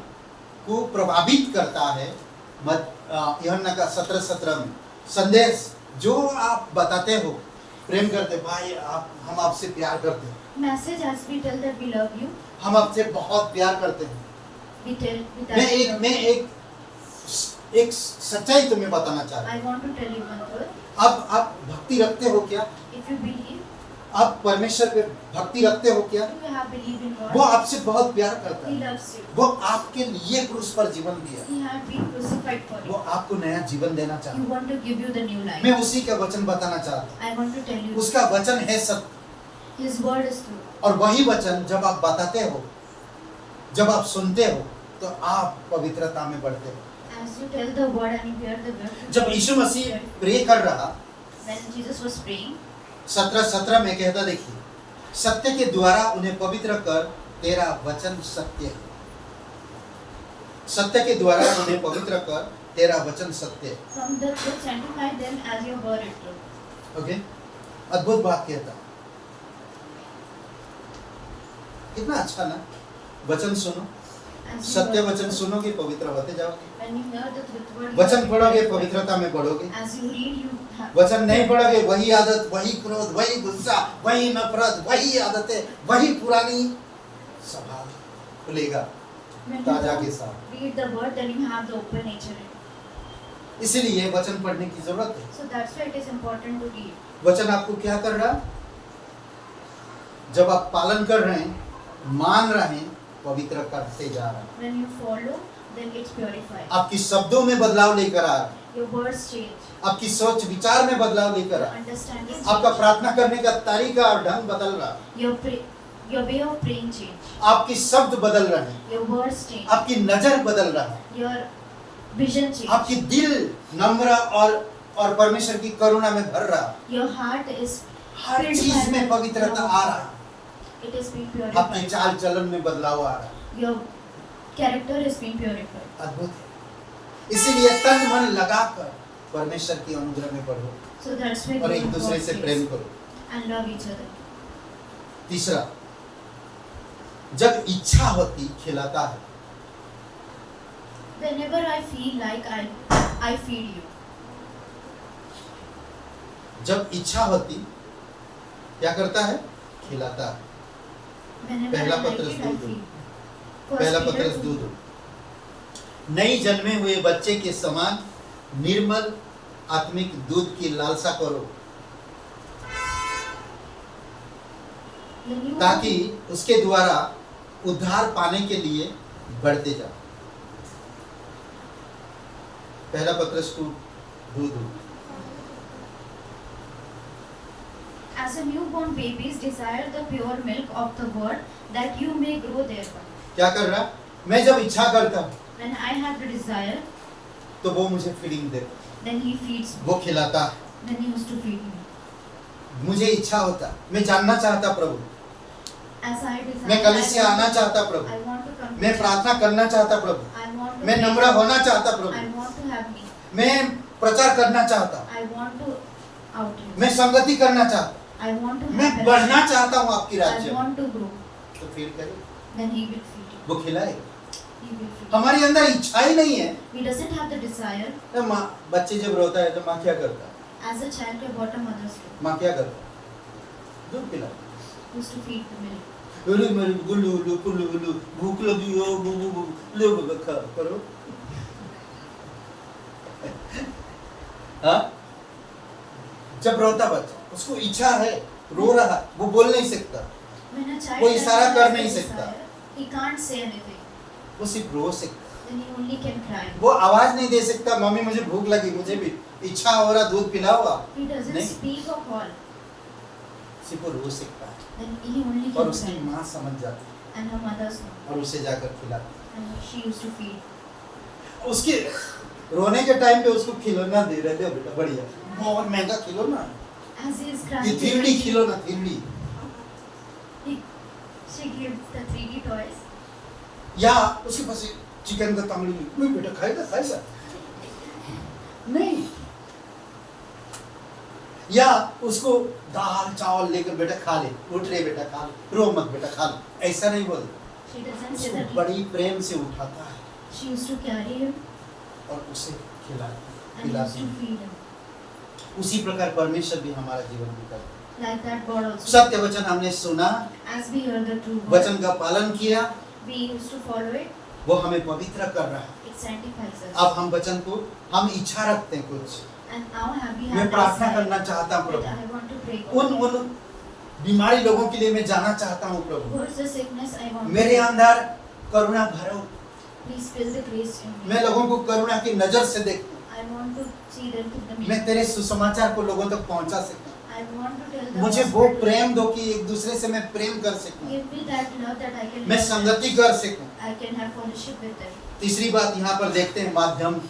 को प्रभावित करता है, यूहन्ना का 17:17 में, संदेश जो आप बताते हो, प्रेम करते, भाई हम आपसे प्यार करते हैं, message as we tell that we love you, हम आपसे बहुत प्यार करते हैं। मैं एक सच्चाई तुम्हें बताना चाहता हूँ। I want to tell you one truth. अब आप भक्ति रखते हो क्या? If you believe, आप परमेश्वर पे भक्ति रखते हो क्या? if you have believed in God, वो आपसे बहुत प्यार करता He है। loves you. वो आपके लिए क्रूस पर जीवन दिया। He had been crucified for वो you. आपको नया जीवन देना He चाहता है। want to give you the new life. मैं उसी का वचन बताना चाहता हूँ। I want to tell you, उसका वचन है सत्य, His word is true. और वही वचन जब आप बताते हो, जब आप सुनते हो, तो आप पवित्रता में बढ़ते हो। As you tell the word and you hear the word, जब यीशु मसीह प्रे कर रहा, when Jesus was praying, 17:17 में कहता, देखिए, सत्य के द्वारा उन्हें पवित्र कर, तेरा वचन सत्य है। सत्य के द्वारा उन्हें पवित्र कर, तेरा वचन सत्य है। from the truth sanctify them as your word is true. Okay, अद्भुत बात कहता, कितना अच्छा ना। वचन सुनो, As you सत्य hear- वचन सुनोगे, पवित्र होते जाओगे। When you hear the truth word, you वचन will be पढ़ोगे, purified. पवित्रता में बढ़ोगे। As you read, you have. वचन नहीं पढ़ोगे, वही आदत, वही क्रोध, वही गुस्सा, वही नफरत, वही आदतें, वही पुरानी स्वभाव खुलेगा When you ताजा के don't साथ। read the word, then you have the open nature. इसीलिए वचन पढ़ने की जरूरत है। So that's why it is important to read. वचन आपको क्या कर रहा? जब आप पालन कर रहे हैं, मान रहे हैं, पवित्र करते जा रहे हैं। When you follow, then it's purified. आपकी शब्दों में बदलाव लेकर आ रहा है, Your words change. आपकी सोच विचार में बदलाव लेकर आ Your रहा है, understanding आपका change. प्रार्थना करने का तरीका और ढंग बदल रहा है, Your way of praying change. आपकी शब्द बदल रहे हैं, Your words change. आपकी नजर बदल रहा है, Your vision change. आपकी दिल नम्र और परमेश्वर की करुणा में भर रहा है। Your heart is her filled चीज by में the पवित्रता love of आ रहा है, God. It is being आपकी purified. चाल चलन में बदलाव आ रहा है। Your character is being purified. अद्भुत है। इसीलिए तन मन लगाकर परमेश्वर की अनुग्रह में बढ़ो So that's why और we एक दूसरे से प्रेम करो। and love each other. तीसरा, जब इच्छा होती खिलाता है। Whenever I feel like I feed you. जब इच्छा होती क्या करता है? खिलाता है। Whenever पहला I like पत्रस it, I दो। feed. पहला First Peter पत्रस 2. 2:2। नई जन्मे हुए बच्चे के समान निर्मल आत्मिक दूध की लालसा करो, The new ताकि उसके द्वारा उद्धार पाने के लिए बढ़ते जाओ। पहला पत्रस 2:2। As a newborn babies desire the pure milk of the word that you may grow thereby. क्या कर रहा? मैं जब इच्छा करता हूँ When I have the desire, तो वो मुझे feeding they, then he feeds me. वो खिलाता है। Then he used to feed me. मुझे इच्छा होता, मैं जानना चाहता प्रभु, As I desire, मैं कलीसिया आना चाहता I Prabhu, want to come. मैं प्रार्थना करना चाहता प्रभु, I want to. मैं नम्र होना चाहता I Prabhu, want to have me. मैं प्रचार करना चाहता, I want to outreach. मैं संगति करना चाहता, I want to मैं have बढ़ना fellowship. चाहता हूँ आपकी I राज्य में। want to grow. तो फीड करे, Then he will feed you. वो खिलाए। He will feed. हमारे अंदर इच्छा ही नहीं है He doesn't have the desire. तो माँ, बच्चे जब रोता है तो माँ क्या करता है? As a child, your bottom mothers do. माँ क्या करता है? दूध पिला। Used to feed the milk. अरे मेरे गुल्लू गुल्लू गुल्लू गुल्लू भूख लगी हो बू बू बू ले बाबा खा करो। हाँ? जब रोता बच्चा, उसको इच्छा है, रो रहा, वो बोल नहीं सकता, When a child वो इशारा doesn't कर have नहीं the सकता। desire, he can't say anything. वो सिर्फ रो सकता, Then he only can cry. वो आवाज नहीं दे सकता, मम्मी मुझे भूख लगी, मुझे भी इच्छा हो रहा, दूध पिलाओ आप। He doesn't नहीं। speak or call. सिर्फ वो रो सकता है Then he only और can उसकी cry. माँ समझ जाती And her mothers know. और उसे जाकर खिलाती। And she used to feed. उसके रोने के टाइम पे उसको खिलौना दे रहे थे बेटा, बढ़िया, बहुत महंगा खिलौना, As he is ये crying, 3D खिलौना, 3D, she gives the 3D toys. या उसके पास चिकन का तंगड़ी, मैं बेटा खाएगा खाएगा नहीं, या उसको दाल चावल लेकर बेटा खा ले, उठ रे बेटा खा ले, रो मत बेटा खा ले, ऐसा नहीं बोल, She doesn't say उसको that. बड़ी प्रेम से उठाता है She used to carry him और उसे and used खिलाती to है। feed him. उसी प्रकार परमेश्वर भी हमारा जीवन में करता है। Like that God also. सत्य वचन हमने सुना, As we heard the true word, वचन का पालन किया, we used to follow it. वो हमें पवित्र कर रहा है। It sanctifies us. अब हम वचन को हम इच्छा रखते हैं कुछ, And now we मैं have प्रार्थना decided करना चाहता हूँ that Prabhu, I want to pray. उन बीमारी लोगों के लिए मैं जाना चाहता हूँ प्रभु, Who is the sickness I want? मेरे अंदर करुणा भरो, Please fill the grace in me. मैं लोगों को करुणा की नजर से देखूं, I want to see them to the मैं तेरे सुसमाचार को लोगों तक पहुंचा सकूं, I want to tell the मुझे वो gospel. प्रेम दो कि एक दूसरे से मैं प्रेम कर सकूं, Give me that love that I can मैं have. संगति कर सकूं। I can have fellowship with them. तीसरी बात यहाँ पर देखते हैं माध्यम,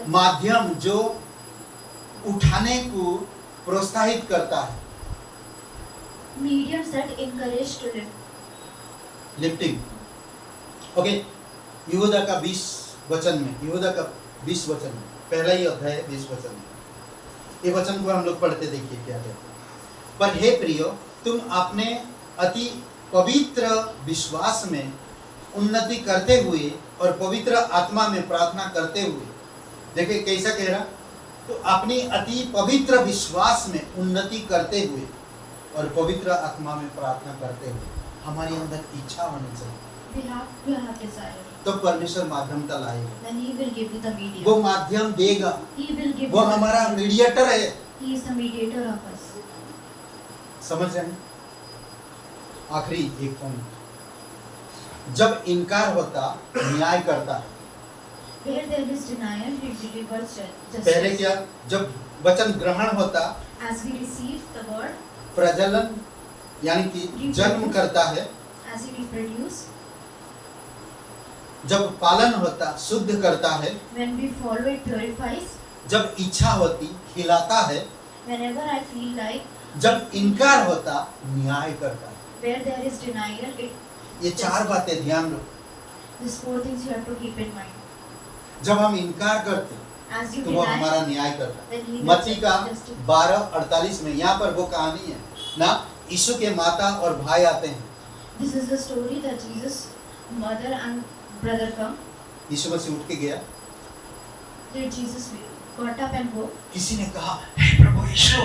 माध्यम जो उठाने को प्रोत्साहित करता है, Mediums that encourage to live. Lifting. Okay, यहूदा का 20 वचन में, यहूदा का 20 वचन में, पहला ही अध्याय 20 वचन में, ये वचन को हम लोग पढ़ते देखिए क्या कहते हैं। पर हे प्रियो, तुम अपने अति पवित्र विश्वास में उन्नति करते हुए और पवित्र आत्मा में प्रार्थना करते हुए, देखिए कैसा कह रहा, तो अपनी अति पवित्र विश्वास में उन्नति करते हुए और पवित्र आत्मा में प्रार्थना करते हुए, हमारे अंदर इच्छा होनी चाहिए, We have desire. तो परमेश्वर माध्यमता लाएगा, Then He will give you the medium. वो माध्यम देगा, He will give वो you the हमारा medium. मीडिएटर है। He is the mediator of us. समझ रहे हैं? आखिरी एक पॉइंट, जब इनकार होता न्याय करता है। Where there is denial, He delivers justice. पहले क्या, जब वचन ग्रहण होता, As we receive the word, प्रजनन यानी कि जन्म करता है, as He reproduce, जब पालन होता शुद्ध करता है, when we follow it purifies, जब इच्छा होती खिलाता है, whenever I feel like, जब इनकार होता न्याय करता है। where there is denial, it, ये चार बातें ध्यान रखो। these 4 things you have to keep in mind. जब हम इनकार करते As you तो वो deny, हमारा न्याय करता है। then He मत्ती का will justify. 12:48 में यहाँ पर वो कहानी है ना, यीशु के माता और भाई आते हैं, This is the story that Jesus, mother and brother come. यीशु मसीह उठ के गया, Did Jesus got up and go? किसी ने कहा हे प्रभु यीशु,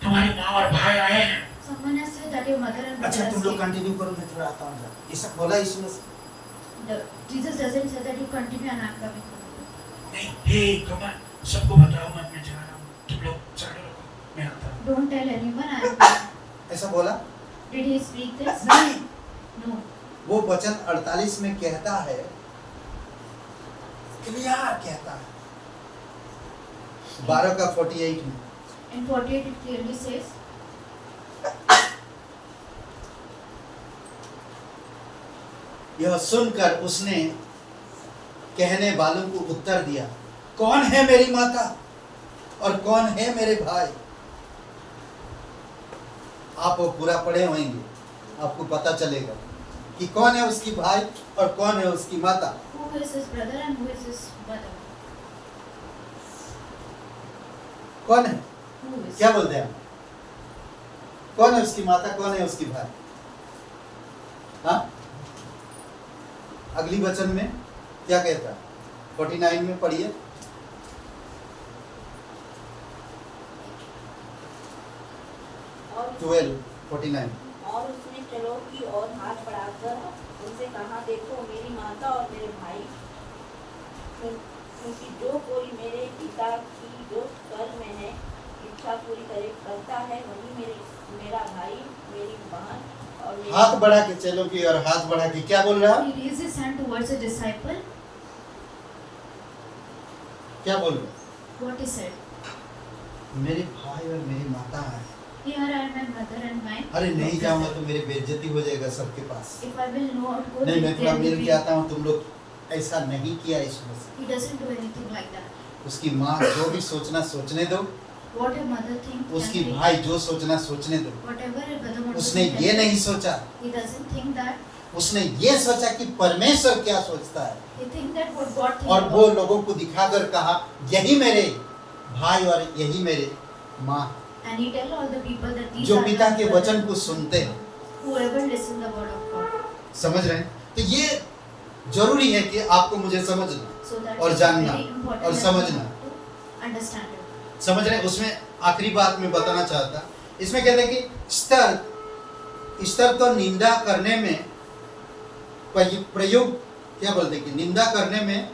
तुम्हारी माँ और भाई आए हैं। Someone has said that your mother and अच्छा brother तुम लोग escaped. कंटिन्यू करो, मैं थोड़ा आता हूँ। ये सब बोला यीशु मसीह। Jesus doesn't say that you continue and I'm coming. नहीं, हे कमान, सबको बताओ मत, मैं जा रहा हूँ, तुम लोग चालू रखो, मैं आता हूँ। Don't tell anyone I am coming. ऐसा बोला Did he speak this? नहीं, No. वो वचन 48 में कहता है, क्लियर कहता है, 12 का 48 में, In 48 it clearly says, यह सुनकर उसने कहने वालों को उत्तर दिया, कौन है मेरी माता और कौन है मेरे भाई? आप वो पूरा पढ़े होंगे, आपको पता चलेगा कि कौन है उसकी भाई और कौन है उसकी माता। who is his brother and who is his mother? कौन है, Who is? क्या बोलते हैं? कौन है उसकी माता, कौन है उसकी भाई? हाँ, अगली वचन में क्या कहता है? 49 में पढ़िए। और 12:49। और उसने चलो की ओर हाथ बढ़ाकर उनसे कहा, देखो मेरी माता और मेरे भाई, क्योंकि जो कोई मेरे पिता की जो स्वर्ग में है इच्छा पूरी करता है, वही मेरा भाई, मेरी बहन और मेरी हाथ बढ़ा के चलो की और हाथ बढ़ा के क्या बोल रहा है? He raised his hand towards a disciple. क्या बोल रहा है? What he said? मेरे भाई और मेरी माता है। Here I am my mother and my. अरे नहीं जाऊंगा तो मेरी बेइज्जती हो जाएगा सबके पास। If I will not go, नहीं, मैं then थोड़ा will मिल be- के आता हूँ, तुम लोग ऐसा नहीं किया यीशु मसीह। He doesn't do anything like that. उसकी माँ जो भी सोचना सोचने दो, What a mother thinks. उसकी भाई जो सोचना सोचने दो। Whatever a brother wants उसने to do, ये नहीं सोचा, He doesn't think that. उसने ये सोचा कि परमेश्वर क्या सोचता है, He thinks that what God thinks. और वो लोगों को दिखाकर कहा, यही मेरे भाई और यही मेरे माँ, And he tell all the people that these जो are पिता my के brothers, वचन को सुनते हैं। whoever listen the word of God. समझ रहे हैं? तो ये जरूरी है कि आपको मुझे समझना So that और is जानना very important और that समझना। we have to understand it. समझ रहे हैं? उसमें आखिरी बात मैं बताना चाहता, इसमें कहते हैं कि स्तर तो निंदा करने में प्रयुक्त, क्या बोलते हैं कि निंदा करने में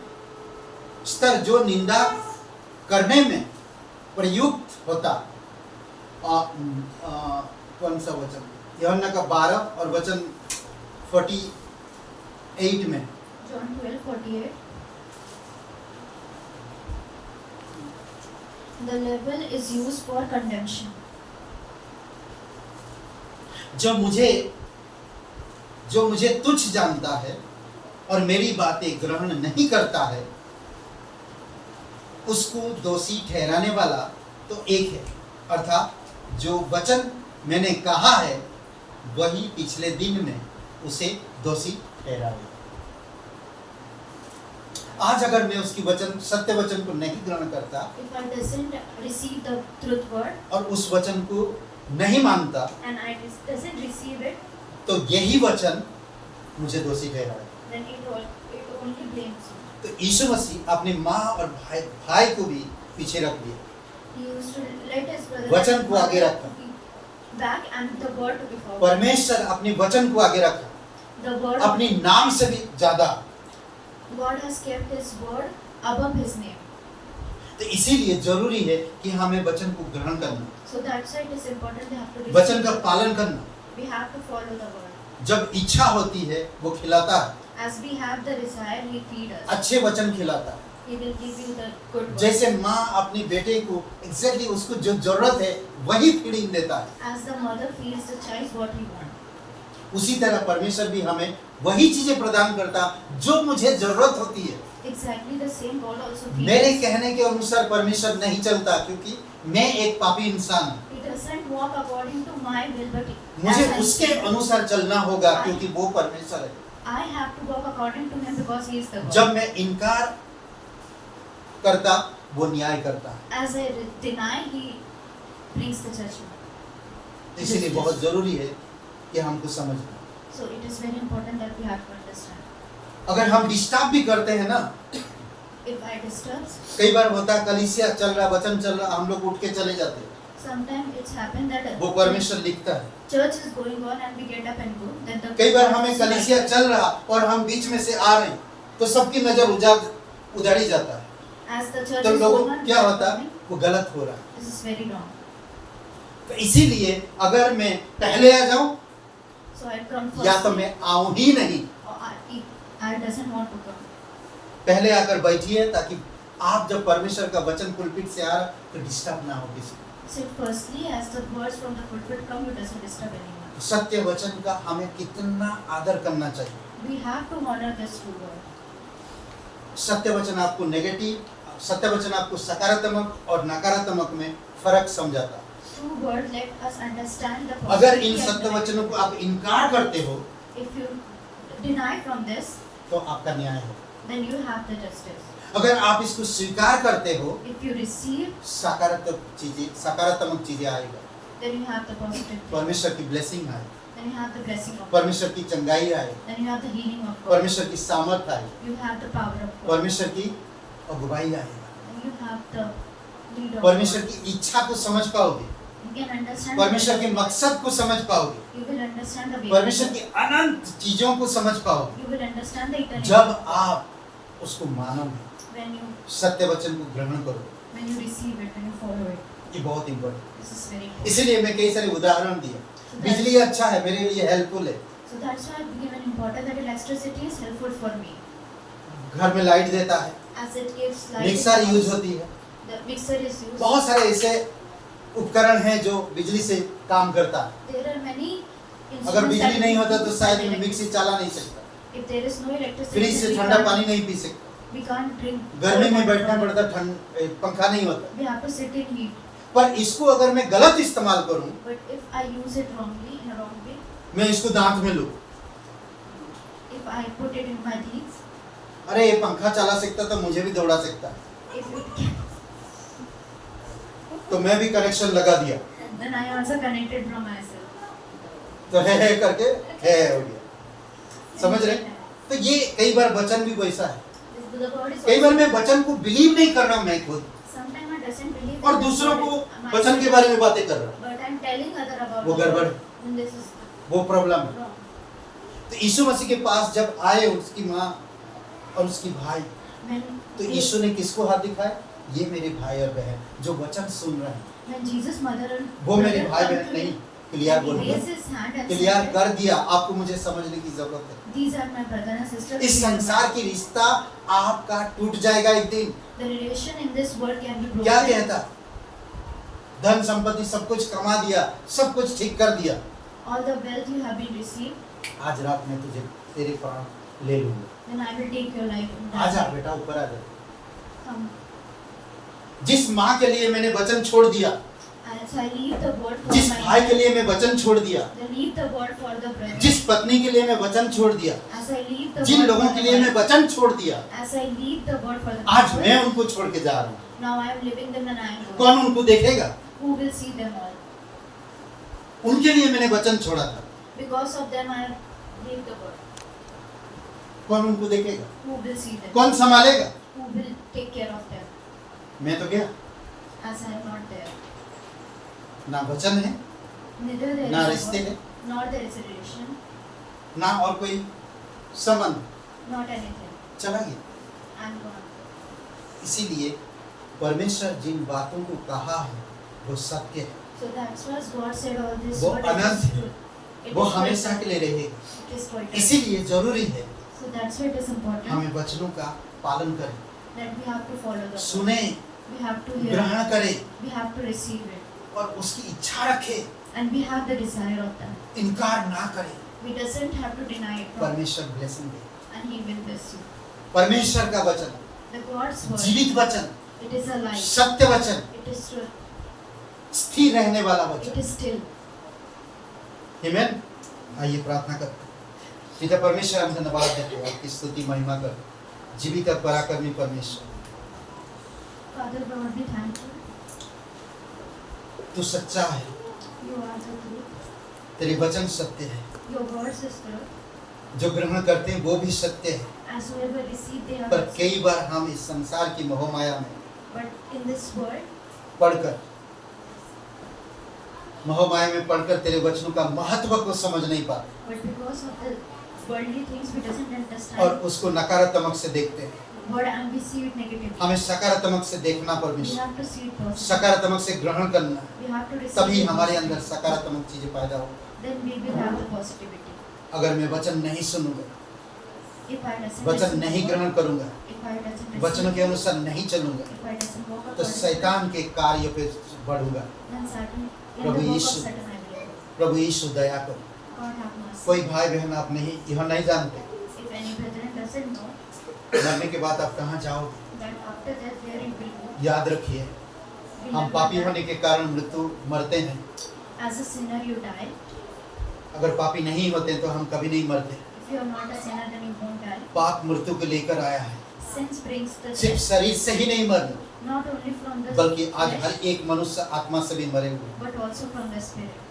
स्तर जो निंदा करने में प्रयुक्त होता। कौन सा वचन? यूहन्ना का 12 और वचन 48 में। John 12:48. The level is used for condemnation. जो मुझे तुच्छ जानता है और मेरी बातें ग्रहण नहीं करता है, उसको दोषी ठहराने वाला तो एक है, अर्थात जो वचन मैंने कहा है वही पिछले दिन में उसे दोषी ठहराए। आज अगर मैं उसकी वचन, सत्य वचन को नहीं ग्रहण करता If I doesn't receive the truth word और उस वचन को नहीं मानता, and I doesn't receive it, तो यही वचन मुझे दोषी ठहराए। then it only blames you. तो यीशु मसीह अपनी माँ और भाई को भी पीछे रख दिया, He used to let his brother वचन को आगे रखा। to be back and the word to be forward. परमेश्वर अपने वचन को आगे रखा, The word अपने नाम से भी ज्यादा। God has kept his word above his name. तो इसीलिए जरूरी है कि हमें वचन को ग्रहण करना, So that's why it is important we have to वचन का receive. पालन करना। We have to follow the word. जब इच्छा होती है वो खिलाता है, As we have the desire, he feed us. अच्छे वचन खिलाता है। He will give you the good word. जैसे माँ अपनी बेटे को एग्जैक्टली उसको जो जरूरत है वही फीडिंग देता है, As the mother feeds the child what he wants. उसी तरह परमेश्वर भी हमें वही चीजें प्रदान करता जो मुझे जरूरत होती है। Exactly the same God also feeds मेरे us. कहने के अनुसार परमेश्वर नहीं चलता, क्योंकि मैं एक पापी इंसान हूँ। He doesn't walk according to my will, but मुझे as I उसके see, अनुसार चलना होगा, क्योंकि वो परमेश्वर है। I have to walk according to him because he is the God. जब मैं इनकार करता वो न्याय करता है। As I deny, he brings the judgment. इसीलिए बहुत जरूरी है कि हमको समझना। So it is very important that we have to understand. अगर हम डिस्टर्ब भी करते हैं ना, If I disturb, कई बार होता है कलीसिया चल रहा, वचन चल रहा, हम लोग उठ के चले जाते हैं, sometimes it's happened that वो परमेश्वर लिखता है। church is going on and we get up and go. Then the कई बार हमें कलीसिया चल रहा और हम बीच में से आ रहे हैं, तो सबकी नजर उधर ही जाता है, As the church तो is लोगों going on, क्या होता है, वो गलत हो रहा है। this is very wrong. तो इसीलिए अगर मैं पहले आ जाऊं So I come first. या तो मैं आऊं ही नहीं, Or I doesn't want to come. पहले आकर बैठिए, ताकि आप जब परमेश्वर का वचन पुलपिट से आ रहा तो डिस्टर्ब ना हो किसी को। Sit firstly, as the words from the pulpit come, it doesn't disturb anyone. सत्य वचन का हमें कितना आदर करना चाहिए। We have to honor this true word. सत्य वचन आपको नेगेटिव, सत्य वचन आपको सकारात्मक और नकारात्मक में फर्क समझाता है। True word let us understand the अगर इन positivity सत्य and वचनों को आप इनकार करते हो negative. If you deny from this, तो आपका न्याय हो। then you have the justice. अगर आप इसको स्वीकार करते हो, If you receive, सकारात्मक चीजें आएगा, then you have the positive thing. परमेश्वर की ब्लेसिंग आए, Then you have the blessing of God. परमेश्वर की चंगाई आए, Then you have the healing of God. परमेश्वर की सामर्थ आए, You have the power of God. परमेश्वर की अगुवाई आएगा, Then you have the lead of परमेश्वर God. की इच्छा को समझ पाओगे, You can understand. परमेश्वर के मकसद को समझ पाओगे, You will understand the way. परमेश्वर की अनंत चीजों को समझ पाओगे, You will understand the eternity. जब आप उसको मानोगे, When you सत्य वचन को ग्रहण करोगे। receive it, when you follow it. ये बहुत important. This is very important. इसीलिए मैं कई सारे उदाहरण दिए। बिजली अच्छा है, मेरे लिए हेल्पफुल है, So that's why I've given important that electricity is helpful for me. घर में लाइट देता है, As it gives light. Mixer use होती है, The mixer is used. बहुत सारे ऐसे उपकरण हैं जो बिजली से काम करता है। There are many instruments अगर बिजली that नहीं we होता तो use शायद by मैं electricity. मिक्सी चला नहीं सकता, If there is no electricity, fridge से then ठंडा पानी नहीं पी सकता, we can't drink. गर्मी cold में water. बैठना पड़ता, पंखा नहीं होता। We have to sit in heat. पर इसको अगर मैं गलत इस्तेमाल करूं, But if I use it wrongly, in a wrong way, मैं इसको दांत में लूं, if I put it in my teeth, अरे ये पंखा चला सकता तो मुझे भी दौड़ा सकता, if it can, तो मैं भी कनेक्शन लगा दिया, then I also connected from myself. तो है करके है हो गया। समझ रहे? तो ये कई बार वचन भी वैसा है। The word is कई बार also- मैं वचन को बिलीव नहीं कर रहा हूं मैं खुद, Sometimes I doesn't believe और in the दूसरों को Spirit, वचन के बारे में बातें कर रहा है, but I'm telling other about वो the गड़बड़ Word. है, Then this is वो प्रॉब्लम है। wrong. तो यीशु मसीह के पास जब आए उसकी माँ और उसकी भाई, When तो यीशु ने किसको हाथ दिखाया? ये मेरे भाई और बहन जो वचन सुन रहे हैं, when Jesus' mother and वो मेरे brother भाई come बहन to नहीं, him, क्लियर he बोल raised his hand and clear said, कर दिया। आपको मुझे समझने की जरूरत है, these are my brother and sister. इस संसार की रिश्ता आपका टूट जाएगा एक दिन। The relation in this world can be broken. क्या कहता? धन संपत्ति सब कुछ कमा दिया, सब कुछ ठीक कर दिया, All the wealth you have been received, आज रात में तुझे तेरे प्राण ले लूंगा, then I will take your life. in that आजा day. बेटा ऊपर आ जा। Come. जिस माँ के लिए मैंने वचन छोड़ दिया, As I leave the word for जिस my भाई के लिए मैं वचन छोड़ दिया, then leave the word for the brother. जिस पत्नी के लिए मैं वचन छोड़ दिया, As I leave the Jin word लोगों for के the लिए मैं wife, वचन छोड़ दिया, as I leave the word for the आज people, मैं उनको छोड़ के जा रहा हूँ। now I am leaving them and I am going. कौन उनको देखेगा? Who will see them all? उनके लिए मैंने वचन छोड़ा था, Because of them I leave the word. कौन उनको देखेगा? Who will see them? कौन संभालेगा? Who will take care of them? मैं तो गया, As I am not there. ना वचन है, Neither there ना is a रिश्ते word, है, nor there is a relation, ना और कोई संबंध, not anything. चला गया। I am gone. इसीलिए परमेश्वर जिन बातों को कहा है वो सत्य है, So that's why God said all this. वो word अनंत is है, true. It वो is हमेशा forever. के लिए रहेगा। It is forever. इसीलिए जरूरी है So that's why it is important हमें वचनों का पालन करें, that we have to follow the word. सुने, We have to hear. ग्रहण करें We have to receive it. और उसकी इच्छा रखें, And we have the desire of that. इनकार ना करें। We doesn't have to deny it. No. परमेश्वर blessing they. And He will bless you. परमेश्वर का वचन, The God's word. जीवित वचन, It is alive. सत्य वचन, It is true. स्थिर रहने वाला It वचन। is still. आमीन। आइए प्रार्थना करते हैं। पिता परमेश्वर, हम धन्यवाद देते हैं, आपकी स्तुति महिमा कर, जीवित और पराक्रमी परमेश्वर, Father God, we thank you. तू सच्चा है, You are the truth. तेरे वचन सत्य है, Your words is true. जो ग्रहण करते हैं वो भी सत्य है। As whoever receive they are. पर कई बार हम इस संसार की मोहमाया में But in this world, पढ़कर, मोहमाया में पढ़कर तेरे वचनों का महत्व को समझ नहीं पाते but because of the worldly things, we doesn't understand. और उसको नकारात्मक से देखते हैं। Word and we see it negatively. हमें सकारात्मक से देखना We परमेश्वर, have to see it positive. सकारात्मक से ग्रहण करना, We have to receive तभी it हमारे positive. अंदर सकारात्मक चीजें पैदा हो। Then we will have the positivity. अगर मैं वचन नहीं सुनूंगा, If I doesn't वचन receive नहीं the ग्रहण word, करूंगा, if I doesn't वचनों receive, के अनुसार नहीं चलूंगा, if I doesn't walk तो according to शैतान के कार्य पे बढ़ूंगा। then Satan, in Prabhu the work of Yeshu, Satan I will go. प्रभु यीशु दया करो। God have mercy. कोई भाई बहन आप नहीं यह नहीं जानते If any brethren doesn't know मरने के बाद आप कहाँ जाओगे, that after death where you will go, याद रखिए, हम पापी होने के कारण मृत्यु मरते हैं। as a sinner you die. अगर पापी नहीं होते तो हम कभी नहीं मरते। If you are not a sinner, then you won't die. पाप मृत्यु को लेकर आया है, Sins brings the सिर्फ death, शरीर से ही नहीं मरना, not only from the बल्कि आज flesh, हर एक मनुष्य आत्मा से भी मरे हुए हैं। but also from the spirit.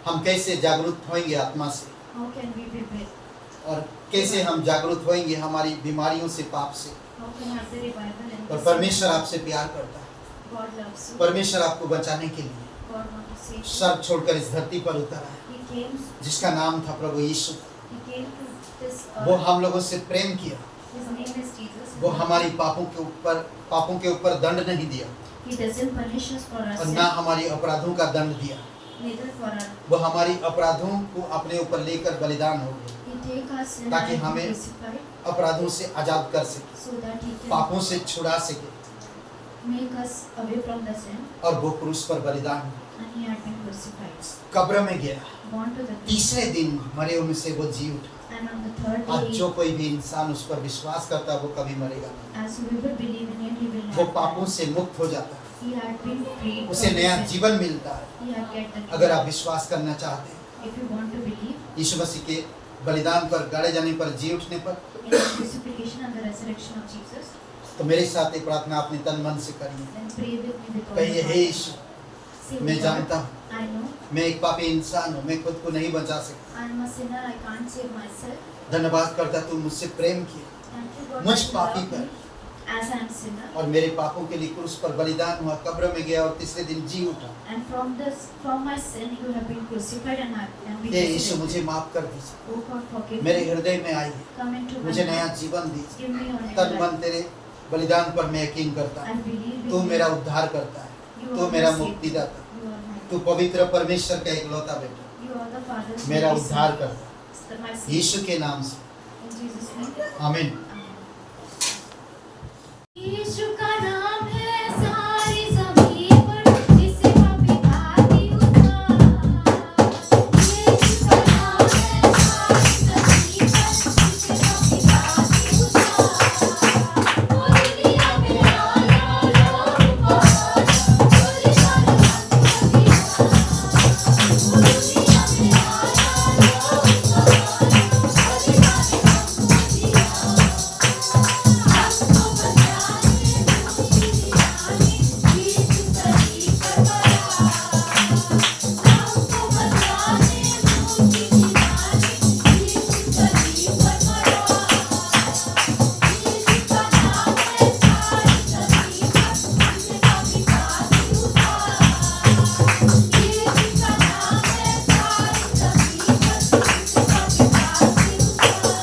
हम कैसे जागरूक होंगे आत्मा से, How can we be with? और कैसे हम जागरूक होंगे हमारी बीमारियों से, पाप से। How can we have the revival in और this? परमेश्वर आपसे प्यार करता है, God loves you. परमेश्वर आपको बचाने के लिए God wants to save you. सब छोड़कर इस धरती पर उतरा है, He came. जिसका नाम था प्रभु यीशु। He came to this वो earth. हम लोगों से प्रेम किया, His name is Jesus. वो हमारी पापों के ऊपर दंड नहीं दिया He doesn't punish us for our और sin, ना हमारी अपराधों का दंड दिया। neither for our. वो हमारी अपराधों को अपने ऊपर लेकर बलिदान हो गए, He take our sin ताकि and he हमें crucified अपराधों से आजाद कर सके, so that he can पापों से छुड़ा सके। make us away from the sin, और वो क्रूस पर बलिदान हुआ, and he had been crucified. कब्र में गया, Born to the grave, तीसरे दिन मरे हुए से वो जी उठा। and on the third आज day, जो कोई भी इंसान उस पर विश्वास करता है वो कभी मरेगा नहीं, as whoever believe in him, he will वो not पापों die. से मुक्त हो जाता है, He had been freed उसे from नया the sin. जीवन मिलता है। He had get the अगर key. आप विश्वास करना चाहते हैं If you want to believe यीशु मसीह के बलिदान पर, गाड़े जाने पर, जी उठने पर, in the crucifixion and the resurrection of Jesus, तो मेरे साथ ये प्रार्थना अपने तन मन से करिए। then pray with me with all कहिए, your hey heart. Yeshu, Say, मैं "Lord, जानता हूँ I know मैं एक पापी इंसान हूँ, मैं खुद को नहीं बचा सकता। I am a sinner. I can't save myself. धन्यवाद करता तू मुझसे प्रेम किया, Thank you, God, मुझ that you पापी love पर me. as I am sinner. और मेरे पापों के लिए क्रूस पर बलिदान हुआ, कब्र में गया और तीसरे दिन जी उठा। And from my sin you have been crucified and I am been hey Yeshu, resurrected. मुझे माफ कर दीजिए, Oh God, forgive मेरे me. हृदय में आइए, Come into my मुझे नया heart. जीवन दीजिए। Give me your new तन life. मन तेरे बलिदान पर मैं यकीन करता I हूँ, believe तू in मेरा you. उद्धार करता है, You तू are मेरा my Savior. मुक्तिदाता, You are my तू पवित्र परमेश्वर का इकलौता बेटा, You are the Father's मेरा only उद्धार Son. करता है, My Savior. यीशु के नाम से, In Jesus' name. आमीन। यीशु का नाम है सारी ज़मीन पर, जिसे पापी भागी उतार। यीशु का नाम है सारी ज़मीन पर, जिसे पापी भागी उतार। ओ दुनिया में आया लोग पार, चोरी वाले हाथ दिया। ओ दुनिया में आया लोग पार, चोरी वाले हाथ दिया। हमको बचाने मुक्ति दिलाने, यीशु सलीब पर मरा। हमको बचाने मुक्ति दिलाने, यीशु सलीब पर मरा। यीशु का नाम है सारी ज़मीन पर, जिसे पापी भागी उतार। यीशु का नाम है सारी ज़मीन पर, जिसे पापी भागी उतार।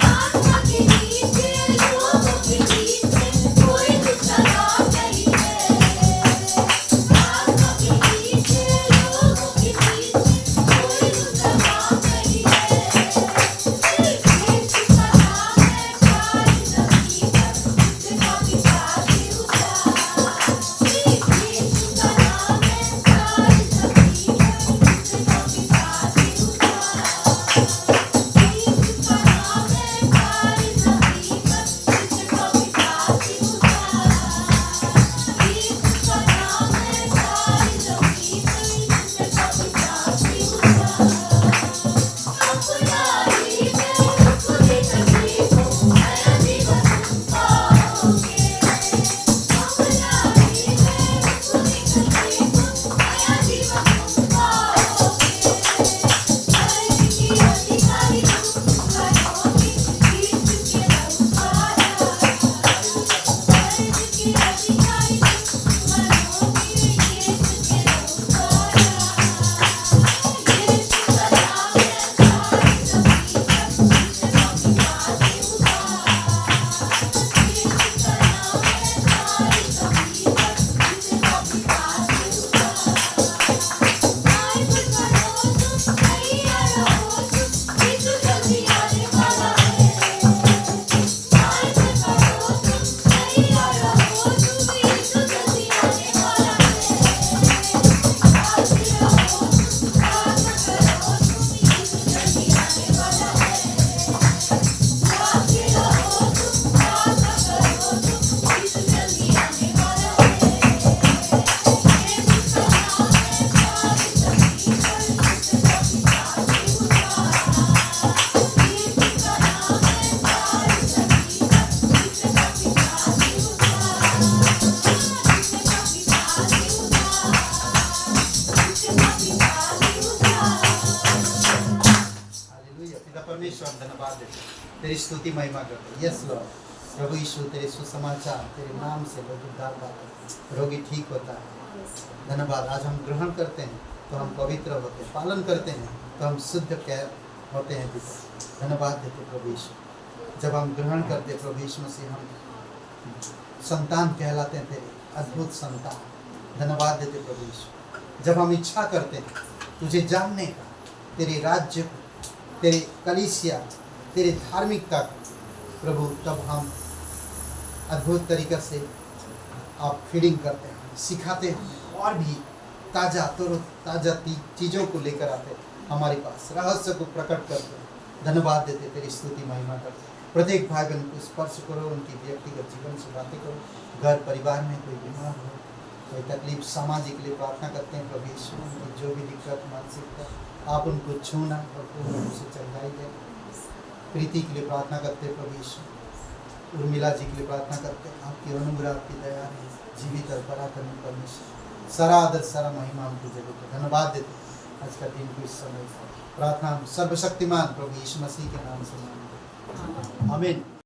आत्मा के नीचे लोगों के नीचे कोई दूसरा नाम नहीं है। आत्मा के नीचे लोगों के नीचे कोई दूसरा नाम नहीं है। सिर्फ यीशु का नाम है सारी ज़मीन पर, जिसे पापी भागी उतार। सिर्फ यीशु का नाम है सारी ज़मीन पर, जिसे पापी भागी उतार। यीशु का नाम है सारी ज़मीन पर, जिसे पापी भागी उतार। यीशु का नाम है सारी ज़मीन पर, जिसे पापी भागी उतार। अपना ही मैं खुदी तकलीफ हूँ, नया जीवन तुम पाओगे। अपना ही मैं खुदी तकलीफ हूँ, नया जीवन तुम पाओगे। स्वर्ग की अधिकारी तुम बनोगे, यीशु के रखवाला। स्वर्ग की अधिकारी तुम बनोगे, यीशु के रखवाला। यीशु का नाम है सारी ज़मीन पर, जिसे पापी भागी उतार। यीशु का नाम है सारी ज़मीन पर, जिसे पापी भागी उतार। बाइबल पढ़ो तुम, तैयार रहो तुम, यीशु जल्दी आने वाला है। बाइबल पढ़ो तुम, तैयार रहो तुम, यीशु जल्दी आने वाला है। जागते रहो तुम, प्रार्थना करो तुम, यीशु जल्दी आने वाला है। जागते रहो तुम, प्रार्थना करो तुम, यीशु जल्दी आने वाला है। यीशु का नाम है सारी ज़मीन पर, जिसे पापी भागी उतार। यीशु का नाम है सारी ज़मीन पर, जिसे पापी भागी उतार। जिसे पापी भागी उतार। जिसे पापी भागी उतार। हालेलुया। पिता परमेश्वर, धन्यवाद देते हैं, तेरी स्तुति महिमा करते हैं। यस लॉर्ड, प्रभु यीशु, तेरे सुसमाचार, तेरे नाम से लोग उद्धार पाते हैं, रोगी ठीक होता है। धन्यवाद। आज हम ग्रहण करते हैं तो हम पवित्र होते हैं, पालन करते हैं तो हम शुद्ध कह होते हैं पिता। धन्यवाद देते प्रभु यीशु। जब हम ग्रहण करते प्रभु यीशु मसीह, हम संतान कहलाते हैं, तेरे अद्भुत संतान। धन्यवाद देते प्रभु यीशु। जब हम इच्छा करते हैं तुझे जानने का, तेरे राज्य को, तेरे कलीसिया, तेरे धार्मिकता को प्रभु, तब हम अद्भुत तरीक़े से आप फीडिंग करते हैं, सिखाते हैं और भी ताज़ा ताज़ा चीज़ों को लेकर आते हैं हमारे पास, रहस्य को प्रकट करते हैं। धन्यवाद देते, तेरी स्तुति महिमा करते हैं। प्रत्येक भाई बहन को स्पर्श करो, उनकी व्यक्तिगत जीवन से बातें करो। घर परिवार में कोई बीमार हो, कोई तकलीफ, सामाजिक के लिए प्रार्थना करते हैं प्रभु यीशु। उनकी जो भी दिक्कत, मानसिकता, आप उनको छूना और पूर्ण रूप से चंगाई दें। प्रीति के लिए प्रार्थना करते हैं प्रभु यीशु। उर्मिला जी के लिए प्रार्थना करते हैं, आपकी अनुग्रह, आपकी दया है, जीवित और पराक्रमी परमेश्वर। सारा आदर, सारा महिमा उनकी जगह पर। धन्यवाद देते हैं आज का दिन को, इस समय प्रार्थना सर्वशक्तिमान प्रभु यीशु मसीह के नाम से मांगते हैं। आमीन।